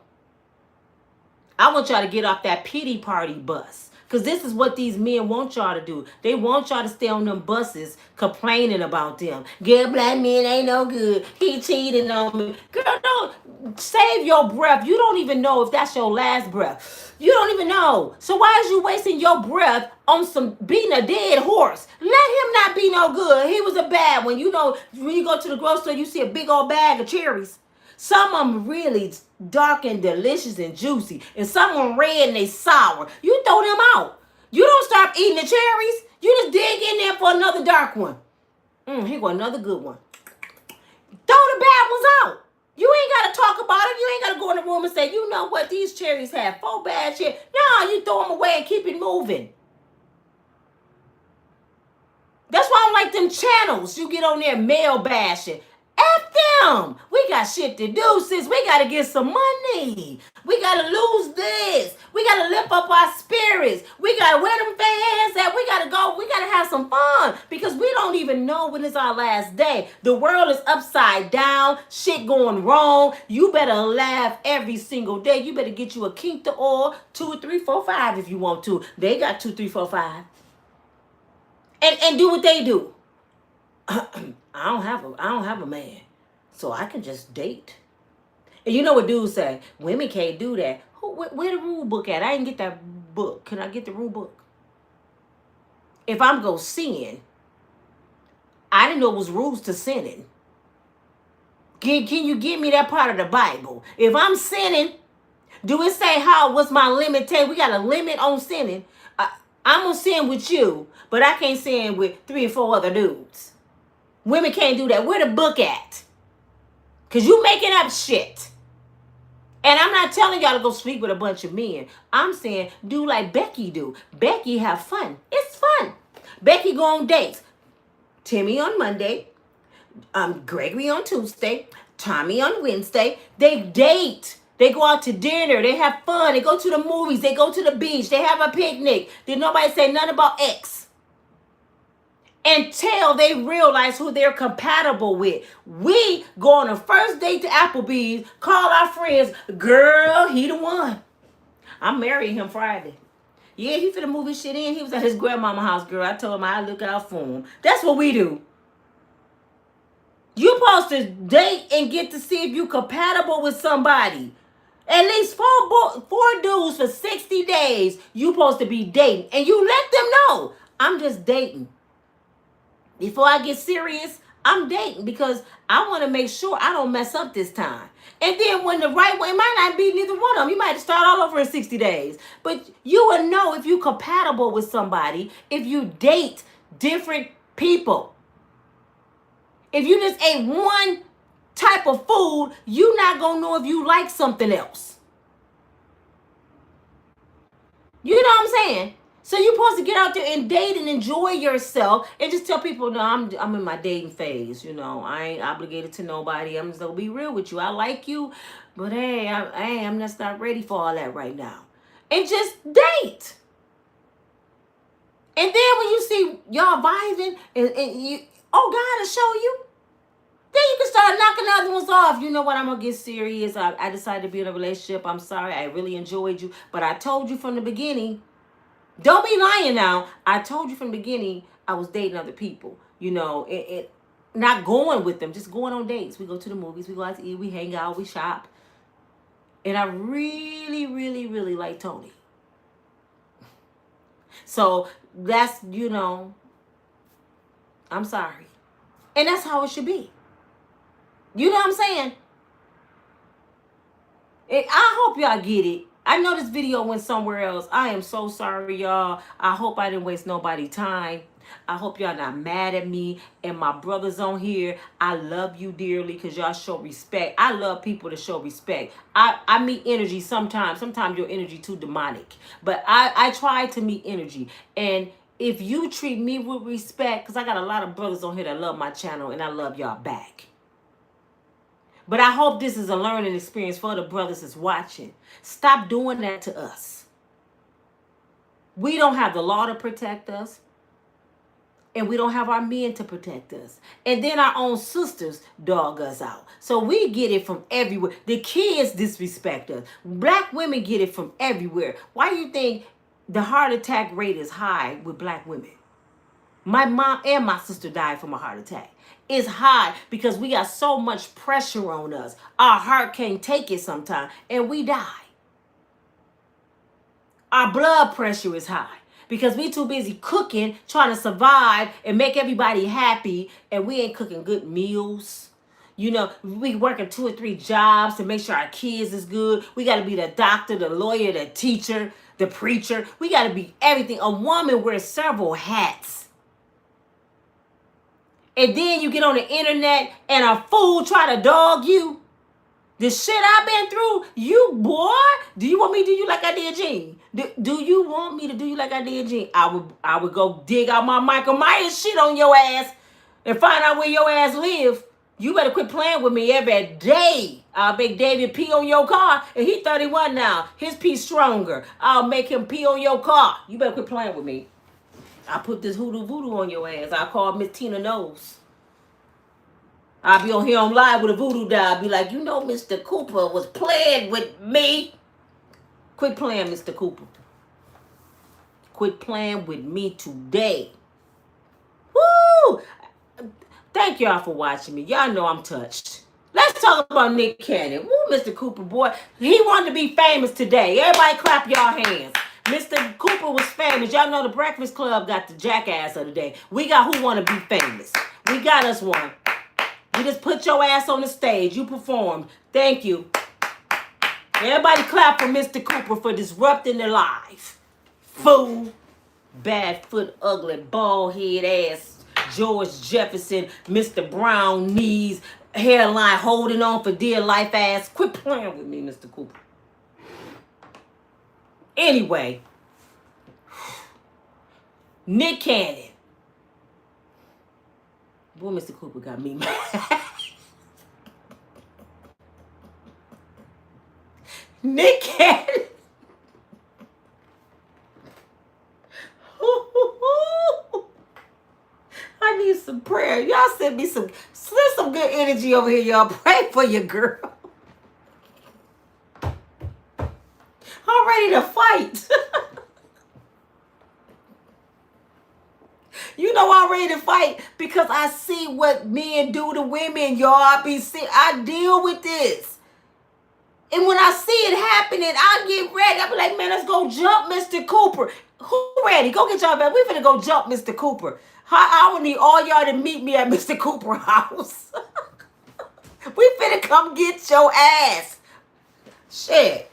I want y'all to get off that pity party bus. Because this is what these men want y'all to do. They want y'all to stay on them buses complaining about them. Good black man ain't no good. He cheating on me. Girl, don't save your breath. You don't even know if that's your last breath. You don't even know. So why is you wasting your breath on some beating a dead horse? Let him not be no good. He was a bad one. You know, when you go to the grocery store, you see a big old bag of cherries. Some of them really dark and delicious and juicy. And some of them red and they sour. You throw them out. You don't stop eating the cherries. You just dig in there for another dark one. Here go another good one. Throw the bad ones out. You ain't got to talk about it. You ain't got to go in the room and say, you know what, these cherries have 4 bad cherries. No, you throw them away and keep it moving. That's why I don't like them channels. You get on there male bashing. F them. We got shit to do, sis. We got to get some money. We got to lose this. We got to lift up our spirits. We got to wear them fans at. We got to go. We got to have some fun because we don't even know when it's our last day. The world is upside down. Shit going wrong. You better laugh every single day. You better get you a Quinta oil, 2, 3, 4, 5 if you want to. They got 2, 3, 4, 5. And do what they do. I don't have a man, so I can just date. And you know what dudes say? Women can't do that. Where the rule book at? I didn't get that book. Can I get the rule book? If I'm go sin, I didn't know it was rules to sinning. Can you give me that part of the Bible? If I'm sinning, do it say what's my limit? We got a limit on sinning. I'm gonna sin with you, but I can't sin with 3 or 4 other dudes. Women can't do that. Where the book at? Because you making up shit. And I'm not telling y'all to go sleep with a bunch of men. I'm saying do like Becky do. Becky have fun. It's fun. Becky go on dates. Timmy on Monday. Gregory on Tuesday. Tommy on Wednesday. They date. They go out to dinner. They have fun. They go to the movies. They go to the beach. They have a picnic. Did nobody say nothing about X? Until they realize who they're compatible with. We go on a first date to Applebee's, call our friends, girl, he the one. I'm marrying him Friday. Yeah, he finna move his shit in. He was at his grandmama's house, girl. I told him I'd look out for him. That's what we do. You're supposed to date and get to see if you're compatible with somebody. At least 4 dudes for 60 days, you're supposed to be dating. And you let them know, I'm just dating. Before I get serious, I'm dating because I want to make sure I don't mess up this time. And then when the right one, it might not be neither one of them. You might start all over in 60 days. But you will know if you're compatible with somebody if you date different people. If you just ate one type of food, you're not going to know if you like something else. You know what I'm saying? So you're supposed to get out there and date and enjoy yourself and just tell people, no, I'm in my dating phase. You know, I ain't obligated to nobody. I'm just going to be real with you. I like you, but hey, I'm just not ready for all that right now. And just date. And then when you see y'all vibing and you, God will show you. Then you can start knocking the other ones off. You know what? I'm going to get serious. I decided to be in a relationship. I'm sorry. I really enjoyed you. But I told you from the beginning. Don't be lying now. I told you from the beginning I was dating other people. You know, not going with them. Just going on dates. We go to the movies. We go out to eat. We hang out. We shop. And I really, really, really like Tony. So that's, you know, I'm sorry. And that's how it should be. You know what I'm saying? I hope y'all get it. I know this video went somewhere else. I am so sorry, y'all. I hope I didn't waste nobody's time. I hope y'all not mad at me. And my brothers on here, I love you dearly because y'all show respect. I love people to show respect. I meet energy sometimes. Sometimes your energy too demonic. But I try to meet energy. And if you treat me with respect, because I got a lot of brothers on here that love my channel and I love y'all back. But I hope this is a learning experience for the brothers that's watching. Stop doing that to us. We don't have the law to protect us. And we don't have our men to protect us. And then our own sisters dog us out. So we get it from everywhere. The kids disrespect us. Black women get it from everywhere. Why do you think the heart attack rate is high with black women? My mom and my sister died from a heart attack. It's high because we got so much pressure on us. Our heart can't take it sometimes, and we die. Our blood pressure is high because we too busy cooking, trying to survive and make everybody happy, and we ain't cooking good meals. You know, we working 2 or 3 jobs to make sure our kids is good. We got to be the doctor, the lawyer, the teacher, the preacher. We got to be everything. A woman wears several hats. And then you get on the internet and a fool try to dog you. The shit I've been through, you boy. Do you want me to do you like I did Gene? Do you want me to do you like I did Gene? I would go dig out my Michael Myers shit on your ass and find out where your ass live. You better quit playing with me every day. I'll make David pee on your car, and he 31 now. His pee stronger. I'll make him pee on your car. You better quit playing with me. I put this hoodoo voodoo on your ass. I call Miss Tina Knowles. I'll be on here on live with a voodoo doll. I'll be like, you know, Mr. Cooper was playing with me. Quit playing, Mr. Cooper. Quit playing with me today. Woo! Thank y'all for watching me. Y'all know I'm touched. Let's talk about Nick Cannon. Woo, Mr. Cooper, boy. He wanted to be famous today. Everybody clap y'all hands. Mr. Cooper was famous. Y'all know the Breakfast Club got the jackass of the day. We got Who Want to Be Famous. We got us one. You just put your ass on the stage. You performed. Thank you. Everybody clap for Mr. Cooper for disrupting their life. Fool. Bad foot, ugly, bald head ass. George Jefferson, Mr. Brown knees, hairline holding on for dear life ass. Quit playing with me, Mr. Cooper. Anyway, Nick Cannon. Boy, Mr. Cooper got me mad. Nick Cannon. I need some prayer. Y'all send me some good energy over here, y'all. Pray for your girl. I'm ready to fight. You know I'm ready to fight because I see what men do to women, y'all. I deal with this. And when I see it happening, I get ready. I be like, man, let's go jump Mr. Cooper. Who ready? Go get y'all back. We finna go jump Mr. Cooper. I would need all y'all to meet me at Mr. Cooper's house. We finna come get your ass. Shit.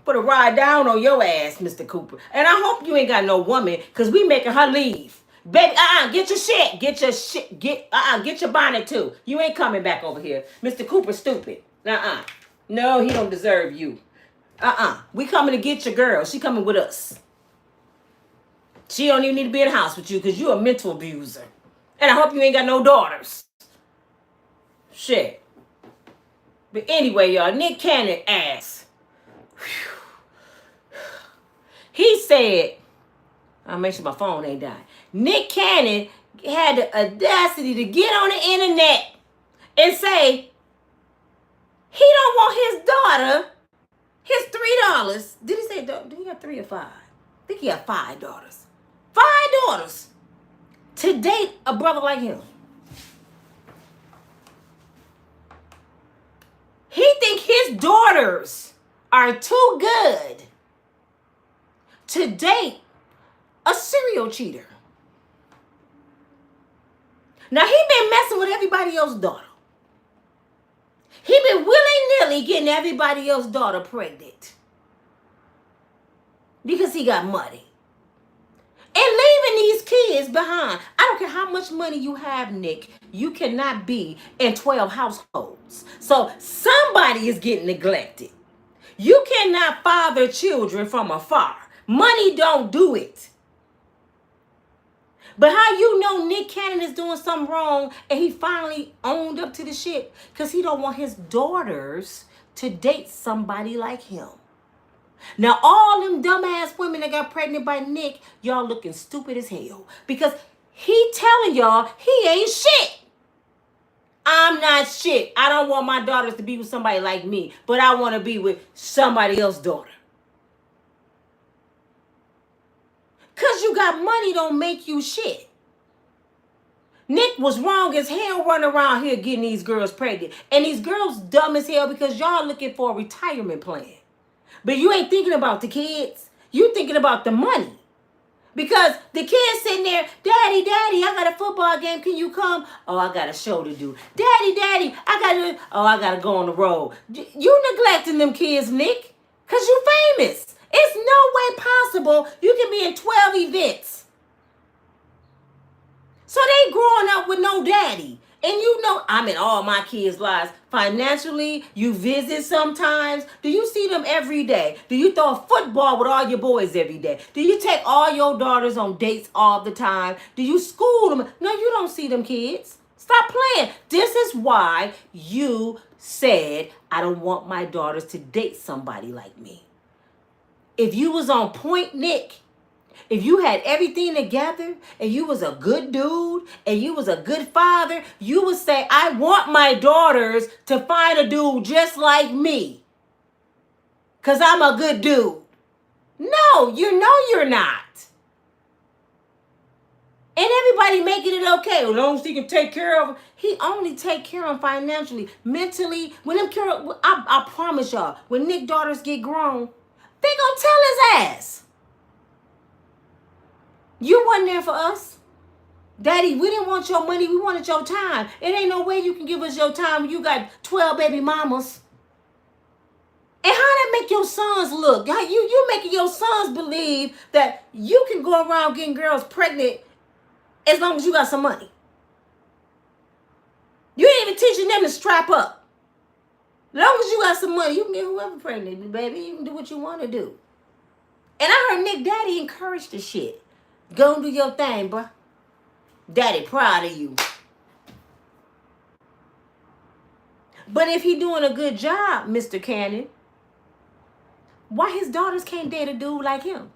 Put a ride down on your ass, Mr. Cooper. And I hope you ain't got no woman, because we making her leave. Baby, get your shit. Get your bonnet too. You ain't coming back over here. Mr. Cooper stupid. No, he don't deserve you. We coming to get your girl. She coming with us. She don't even need to be in the house with you because you a mental abuser. And I hope you ain't got no daughters. Shit. But anyway, y'all, Nick Cannon ass. He said, I'll make sure my phone ain't dying. Nick Cannon had the audacity to get on the internet and say he don't want his daughter, his $3. Did he say, did he have 3 or 5? I think he had 5 daughters. 5 daughters to date a brother like him. He think his daughters are too good to date a serial cheater. Now, he been messing with everybody else's daughter. He been willy-nilly getting everybody else's daughter pregnant because he got money. And leaving these kids behind. I don't care how much money you have, Nick. You cannot be in 12 households. So somebody is getting neglected. You cannot father children from afar. Money don't do it. But how you know Nick Cannon is doing something wrong and he finally owned up to the shit? Because he don't want his daughters to date somebody like him. Now, all them dumbass women that got pregnant by Nick, y'all looking stupid as hell. Because he telling y'all he ain't shit. I'm not shit. I don't want my daughters to be with somebody like me, but I want to be with somebody else's daughter. Because you got money don't make you shit. Nick was wrong as hell running around here getting these girls pregnant. And these girls dumb as hell because y'all looking for a retirement plan. But you ain't thinking about the kids. You thinking about the money. Because the kids sitting there, Daddy, I got a football game. Can you come? Oh, I got a show to do. Daddy, I got to go on the road. You neglecting them kids, Nick. Because you famous. It's no way possible you can be in 12 events. So they growing up with no daddy. And you know, I'm in all my kids' lives. Financially, you visit sometimes. Do you see them every day? Do you throw a football with all your boys every day? Do you take all your daughters on dates all the time? Do you school them? No, you don't see them kids. Stop playing. This is why you said, I don't want my daughters to date somebody like me. If you was on point, Nick, if you had everything together and you was a good dude and you was a good father, you would say, I want my daughters to find a dude just like me because I'm a good dude. No, you know you're not. And everybody making it okay. As long as he can take care of them. He only take care of them financially. Mentally, when them I promise y'all, when Nick's daughters get grown, they gonna tell his ass. You wasn't there for us. Daddy, we didn't want your money. We wanted your time. It ain't no way you can give us your time when you got 12 baby mamas. And how that make your sons look? How you making your sons believe that you can go around getting girls pregnant as long as you got some money. You ain't even teaching them to strap up. As long as you got some money, you can get whoever pregnant, baby. You can do what you want to do. And I heard Nick Daddy encourage the shit. Go and do your thing, bro. Daddy proud of you. But if he doing a good job, Mr. Cannon, why his daughters can't date a dude like him?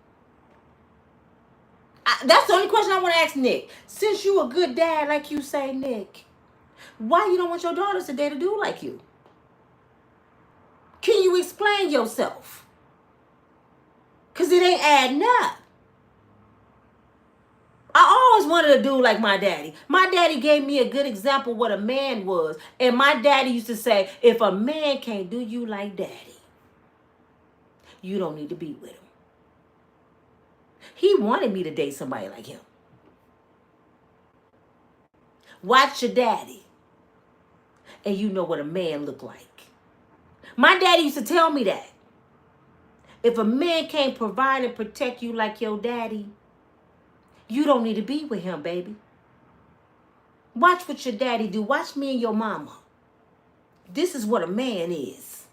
That's the only question I want to ask Nick. Since you a good dad, like you say, Nick, why you don't want your daughters to date a dude like you? Can you explain yourself? Because it ain't adding up. I always wanted a dude like my daddy. My daddy gave me a good example of what a man was. And my daddy used to say, if a man can't do you like daddy, you don't need to be with him. He wanted me to date somebody like him. Watch your daddy, and you know what a man look like. My daddy used to tell me that. If a man can't provide and protect you like your daddy, you don't need to be with him, baby. Watch what your daddy do. Watch me and your mama. This is what a man is.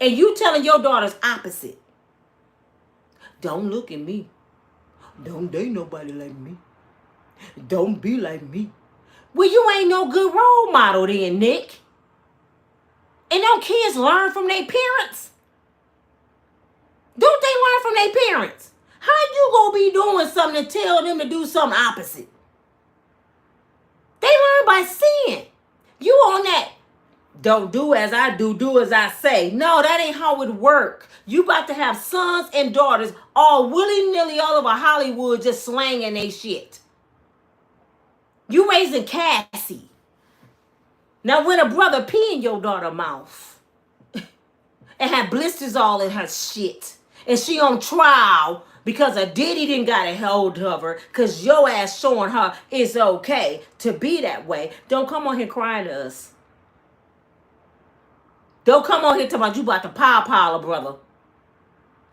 And you telling your daughters opposite. Don't look at me. Don't date nobody like me. Don't be like me. Well, you ain't no good role model then, Nick. And don't kids learn from their parents? Don't they learn from their parents? How you gonna be doing something and tell them to do something opposite? They learn by by sin. You on that, don't do as I do as I say. No, that ain't how it work. You about to have sons and daughters all willy-nilly all over Hollywood just slanging they shit. You raising Cassie. Now when a brother pee in your daughter's mouth and have blisters all in her shit, and she on trial because a Diddy didn't got a hold of her because your ass showing her it's okay to be that way, don't come on here crying to us. Don't come on here talking about you about to pile, brother.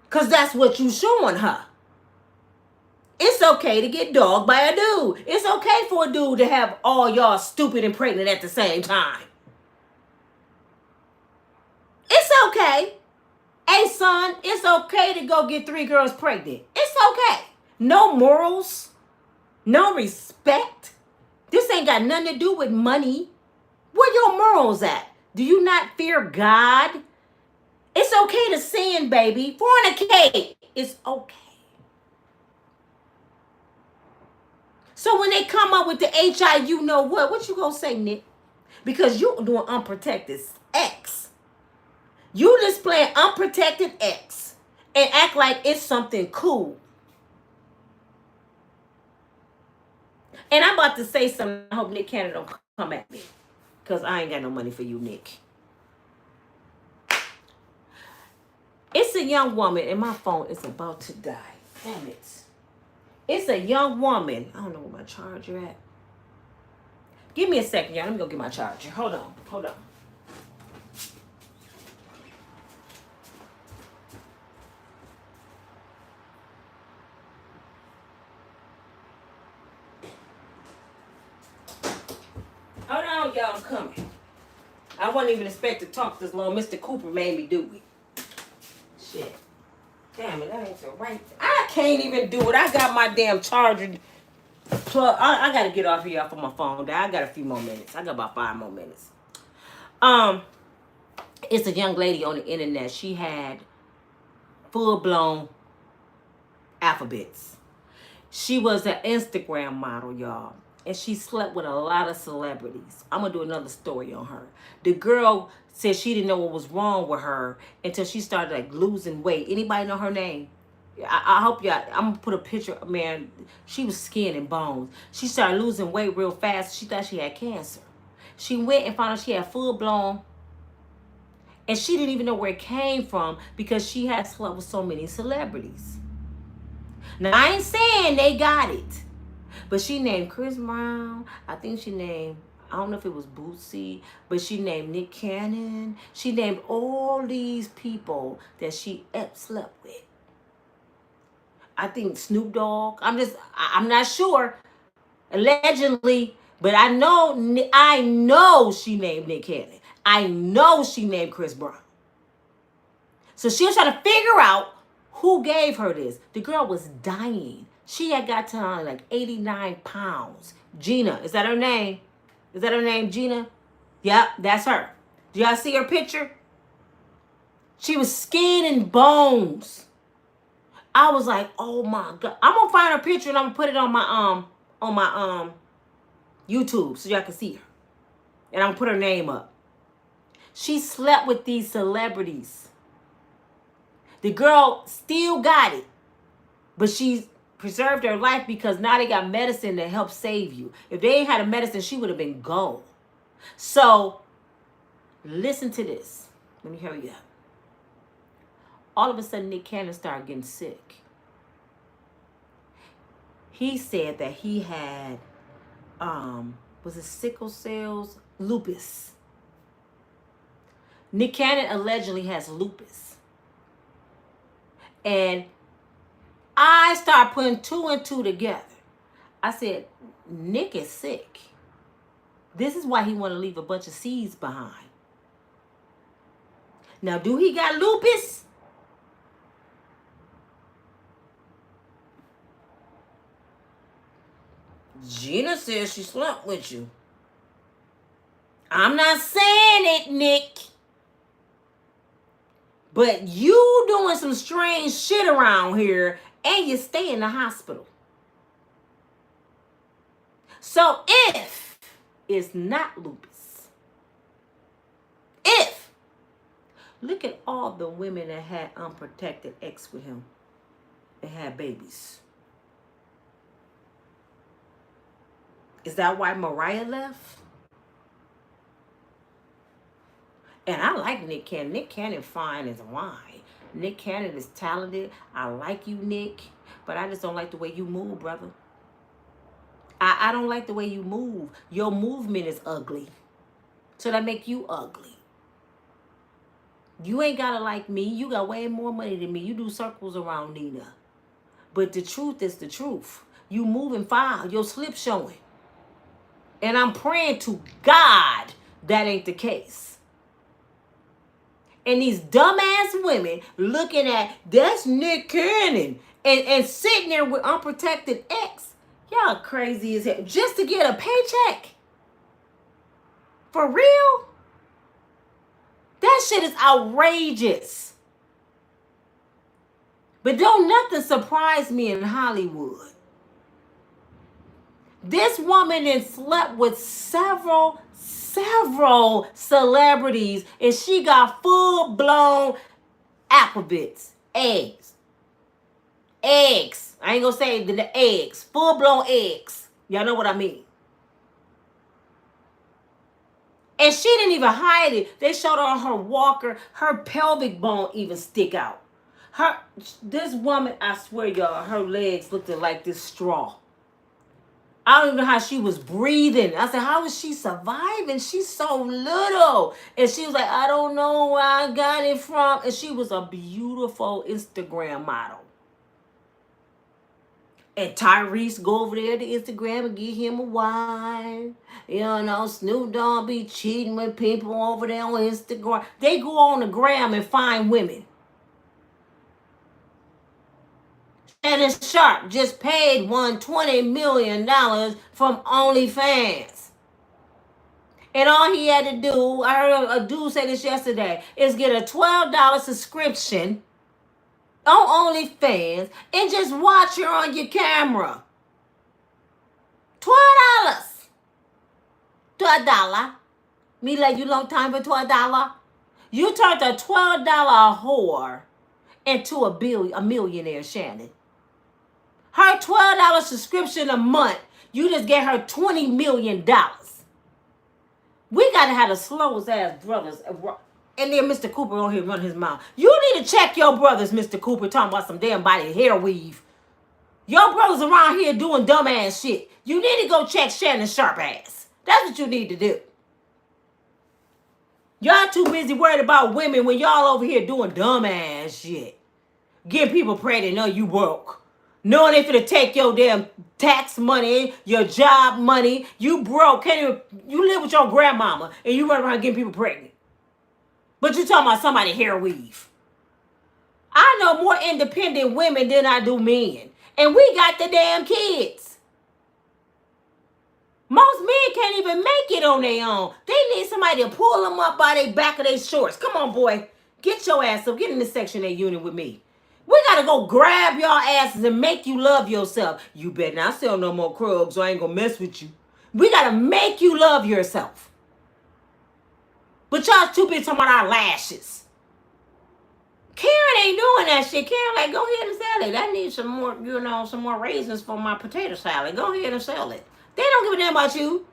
Because that's what you showing her. It's okay to get dogged by a dude. It's okay for a dude to have all y'all stupid and pregnant at the same time. It's okay. Hey, son, it's okay to go get 3 girls pregnant. It's okay. No morals. No respect. This ain't got nothing to do with money. Where your morals at? Do you not fear God? It's okay to sin, baby. Fornicate. It's okay. So when they come up with the HI, you know what you gonna say, Nick? Because you doing unprotected X. You displaying unprotected X and act like it's something cool. And I'm about to say something. I hope Nick Cannon don't come at me. Because I ain't got no money for you, Nick. It's a young woman, and my phone is about to die. Damn it. It's a young woman. I don't know where my charger at. Give me a second, y'all. Let me go get my charger. Hold on. Hold on. Hold on, y'all. I'm coming. I wasn't even expect to talk this long. Mr. Cooper made me do it. Shit. Damn it, that ain't the right. I can't even do it. I got my damn charger plug. I gotta get off here off of my phone. I got a few more minutes. I got about 5 more minutes. It's a young lady on the internet. She had full-blown alphabets. She was an Instagram model, y'all. And she slept with a lot of celebrities. I'm going to do another story on her. The girl said she didn't know what was wrong with her until she started like losing weight. Anybody know her name? I hope y'all, I'm going to put a picture. Man, she was skin and bones. She started losing weight real fast. She thought she had cancer. She went and found out she had full-blown. And she didn't even know where it came from because she had slept with so many celebrities. Now, I ain't saying they got it. But she named Chris Brown. I think she named, I don't know if it was Bootsy, but she named Nick Cannon. She named all these people that she slept with. I think Snoop Dogg. I'm not sure. Allegedly, but I know she named Nick Cannon. I know she named Chris Brown. So she was trying to figure out who gave her this. The girl was dying. She had got to like 89 pounds. Gina, is that her name? Is that her name, Gina? Yep, that's her. Do y'all see her picture? She was skin and bones. I was like, oh my God. I'm gonna find her picture and I'm gonna put it on my YouTube so y'all can see her. And I'm gonna put her name up. She slept with these celebrities. The girl still got it, but she's preserved her life because now they got medicine to help save you. If they ain't had a medicine, she would have been gone. So, listen to this. Let me hurry up. All of a sudden, Nick Cannon started getting sick. He said that he had, was it sickle cells? Lupus. Nick Cannon allegedly has lupus. And I started putting 2 and 2 together. I said, Nick is sick. This is why he want to leave a bunch of seeds behind. Now, do he got lupus? Gina says she slept with you. I'm not saying it, Nick. But you doing some strange shit around here and you stay in the hospital. So if is not lupus. If. Look at all the women that had unprotected ex with him and had babies. Is that why Mariah left? And I like Nick Cannon. Nick Cannon fine as wine. Nick Cannon is talented. I like you, Nick. But I just don't like the way you move, brother. I don't like the way you move. Your movement is ugly. So that make you ugly. You ain't gotta like me. You got way more money than me. You do circles around Nina. But the truth is the truth. You moving foul. Your slip showing. And I'm praying to God that ain't the case. And these dumbass women looking at, that's Nick Cannon. And sitting there with unprotected ex. Y'all crazy as hell. Just to get a paycheck. For real? That shit is outrageous. But don't nothing surprise me in Hollywood. This woman then slept with several celebrities, and she got full-blown alphabets. Eggs. I ain't gonna say the eggs. Full-blown eggs. Y'all know what I mean. And she didn't even hide it. They showed her on her walker. Her pelvic bone even stick out. This woman, I swear, y'all, her legs looked like this straw. I don't even know how she was breathing. I said, how is she surviving? She's so little. And she was like, I don't know where I got it from. And she was a beautiful Instagram model. And Tyrese go over there to Instagram and give him a wine. You know, Snoop Dogg be cheating with people over there on Instagram. They go on the gram and find women. Shannon Sharp just paid $120 million from OnlyFans. And all he had to do, I heard a dude say this yesterday, is get a $12 subscription on OnlyFans and just watch her on your camera. $12. $12. Me let you long time for $12. You turned a $12 whore into a millionaire, Shannon. Her $12 subscription a month, you just get her $20 million. We got to have the slowest ass brothers. And then Mr. Cooper on here running his mouth. You need to check your brothers, Mr. Cooper, talking about some damn body hair weave. Your brothers around here doing dumb ass shit. You need to go check Shannon Sharp ass. That's what you need to do. Y'all too busy worried about women when y'all over here doing dumb ass shit. Getting people pregnant, know you broke. Knowing they finna take your damn tax money, your job money. You broke. Can't even, you live with your grandmama and you run around getting people pregnant. But you talking about somebody hair weave. I know more independent women than I do men. And we got the damn kids. Most men can't even make it on their own. They need somebody to pull them up by the back of their shorts. Come on, boy. Get your ass up. Get in the Section 8 unit with me. We got to go grab y'all asses and make you love yourself. You better not sell no more Krugs, so I ain't going to mess with you. We got to make you love yourself. But y'all too busy talking about our lashes. Karen ain't doing that shit. Karen like, go ahead and sell it. I need some more, some more raisins for my potato salad. Go ahead and sell it. They don't give a damn about you.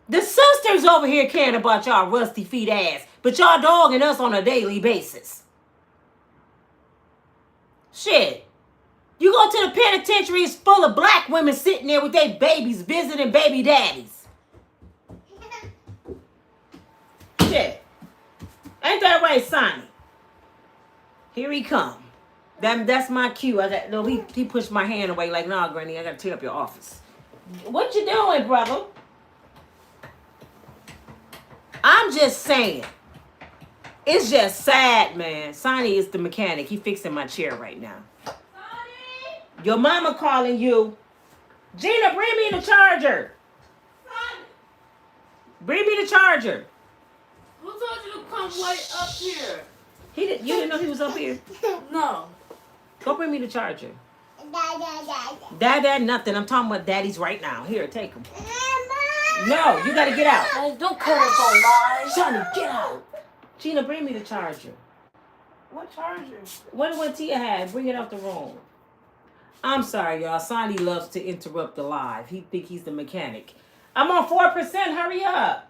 The sisters over here caring about y'all rusty feet ass. But y'all dogging us on a daily basis. Shit. You go to the penitentiary, it's full of black women sitting there with their babies visiting baby daddies. Shit. Ain't that right, Sonny? Here he come. That's my cue. He pushed my hand away like, nah, Granny, I gotta tear up your office. What you doing, brother? I'm just saying. It's just sad, man. Sonny is the mechanic. He fixing my chair right now. Sonny! Your mama calling you. Gina, bring me the charger. Sonny! Bring me the charger.
Who told you to come way up here?
You didn't know he was up here?
No.
Go bring me the charger. Dad, nothing. I'm talking about daddies right now. Here, take him. No, you gotta get out.
Hey, don't cut us on lies.
Johnny, get out. Gina, bring me the charger.
What charger?
What Tia had? Bring it out the room. I'm sorry, y'all. Sonny loves to interrupt the live. He think he's the mechanic. I'm on 4%. Hurry up.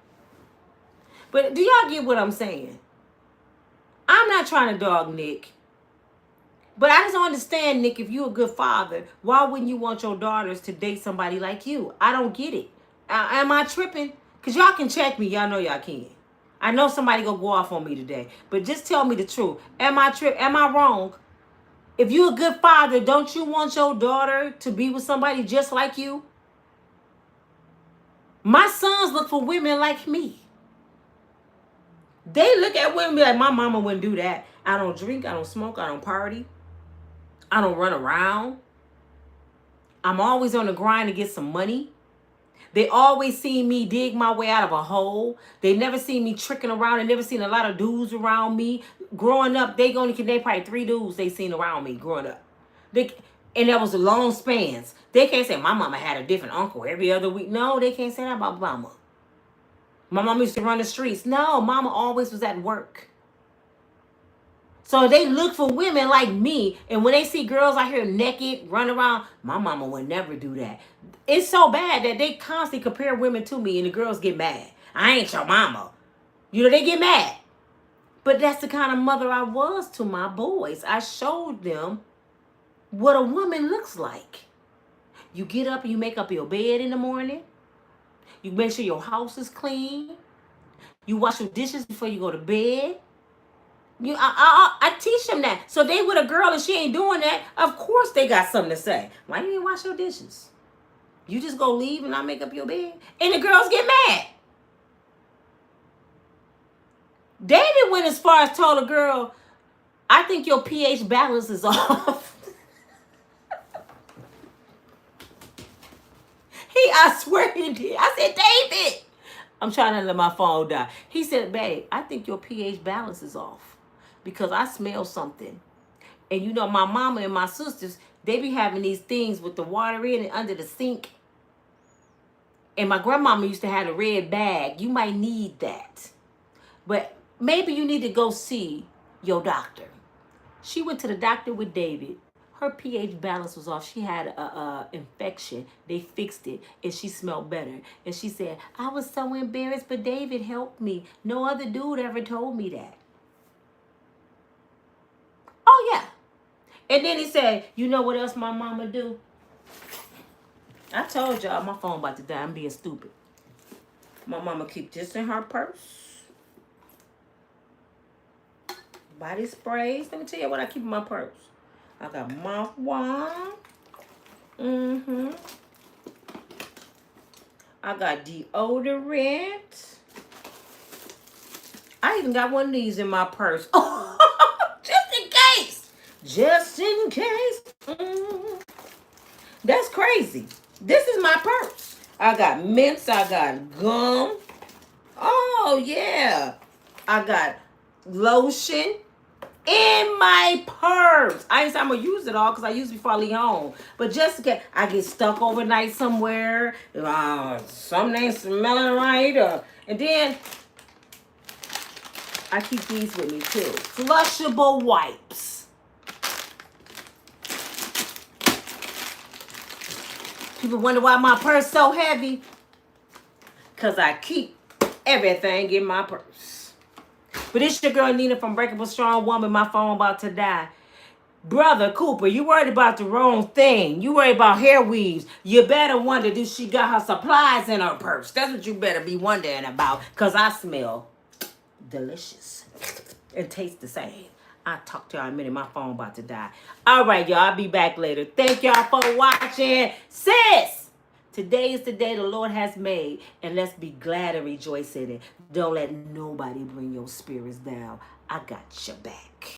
But do y'all get what I'm saying? I'm not trying to dog Nick. But I just don't understand, Nick, if you're a good father, why wouldn't you want your daughters to date somebody like you? I don't get it. Am I tripping? Because y'all can check me. Y'all know y'all can. I know somebody gonna go off on me today. But just tell me the truth. Am I wrong? If you're a good father, don't you want your daughter to be with somebody just like you? My sons look for women like me. They look at women like, my mama wouldn't do that. I don't drink, I don't smoke, I don't party. I don't run around. I'm always on the grind to get some money. They always see me dig my way out of a hole. They never seen me tricking around. They never seen a lot of dudes around me. Growing up, they probably 3 dudes they seen around me growing up. And that was long spans. They can't say my mama had a different uncle every other week. No, they can't say that about mama. My mama used to run the streets. No, mama always was at work. So they look for women like me, and when they see girls out here naked, run around, my mama would never do that. It's so bad that they constantly compare women to me, and the girls get mad. I ain't your mama. You know, they get mad. But that's the kind of mother I was to my boys. I showed them what a woman looks like. You get up and you make up your bed in the morning. You make sure your house is clean. You wash your dishes before you go to bed. I teach them that. So they with a girl and she ain't doing that, of course they got something to say. Why you ain't wash your dishes? You just go leave and I make up your bed? And the girls get mad. David went as far as told a girl, I think your pH balance is off. I swear he did. I said, David, I'm trying to let my phone die. He said, babe, I think your pH balance is off because I smell something. And you know, my mama and my sisters, they be having these things with the water in it under the sink. And my grandmama used to have a red bag. You might need that. But maybe you need to go see your doctor. She went to the doctor with David. Her pH balance was off. She had a infection. They fixed it, and she smelled better. And she said, I was so embarrassed, but David helped me. No other dude ever told me that. Oh, yeah. And then he said, you know what else my mama do? I told y'all my phone about to die. I'm being stupid. My mama keep this in her purse. Body sprays. Let me tell you what I keep in my purse. I got mouthwash. I got deodorant. I even got one of these in my purse. Just in case. Just in case. That's crazy. This is my purse. I got mints. I got gum. Oh, yeah. I got lotion. In my purse. I ain't say I'm going to use it all because I use it before I leave home. But just in case I get stuck overnight somewhere, something ain't smelling right, and then I keep these with me too. Flushable wipes. People wonder why my purse so heavy. Because I keep everything in my purse. But it's your girl Nina from Unbreakable Strong Woman. My phone about to die. Brother Cooper, you worried about the wrong thing. You worried about hair weaves. You better wonder, do she got her supplies in her purse? That's what you better be wondering about. Because I smell delicious. And taste the same. I'll talk to y'all in a minute. My phone about to die. All right, y'all. I'll be back later. Thank y'all for watching. Sis! Today is the day the Lord has made, and let's be glad and rejoice in it. Don't let nobody bring your spirits down. I got your back.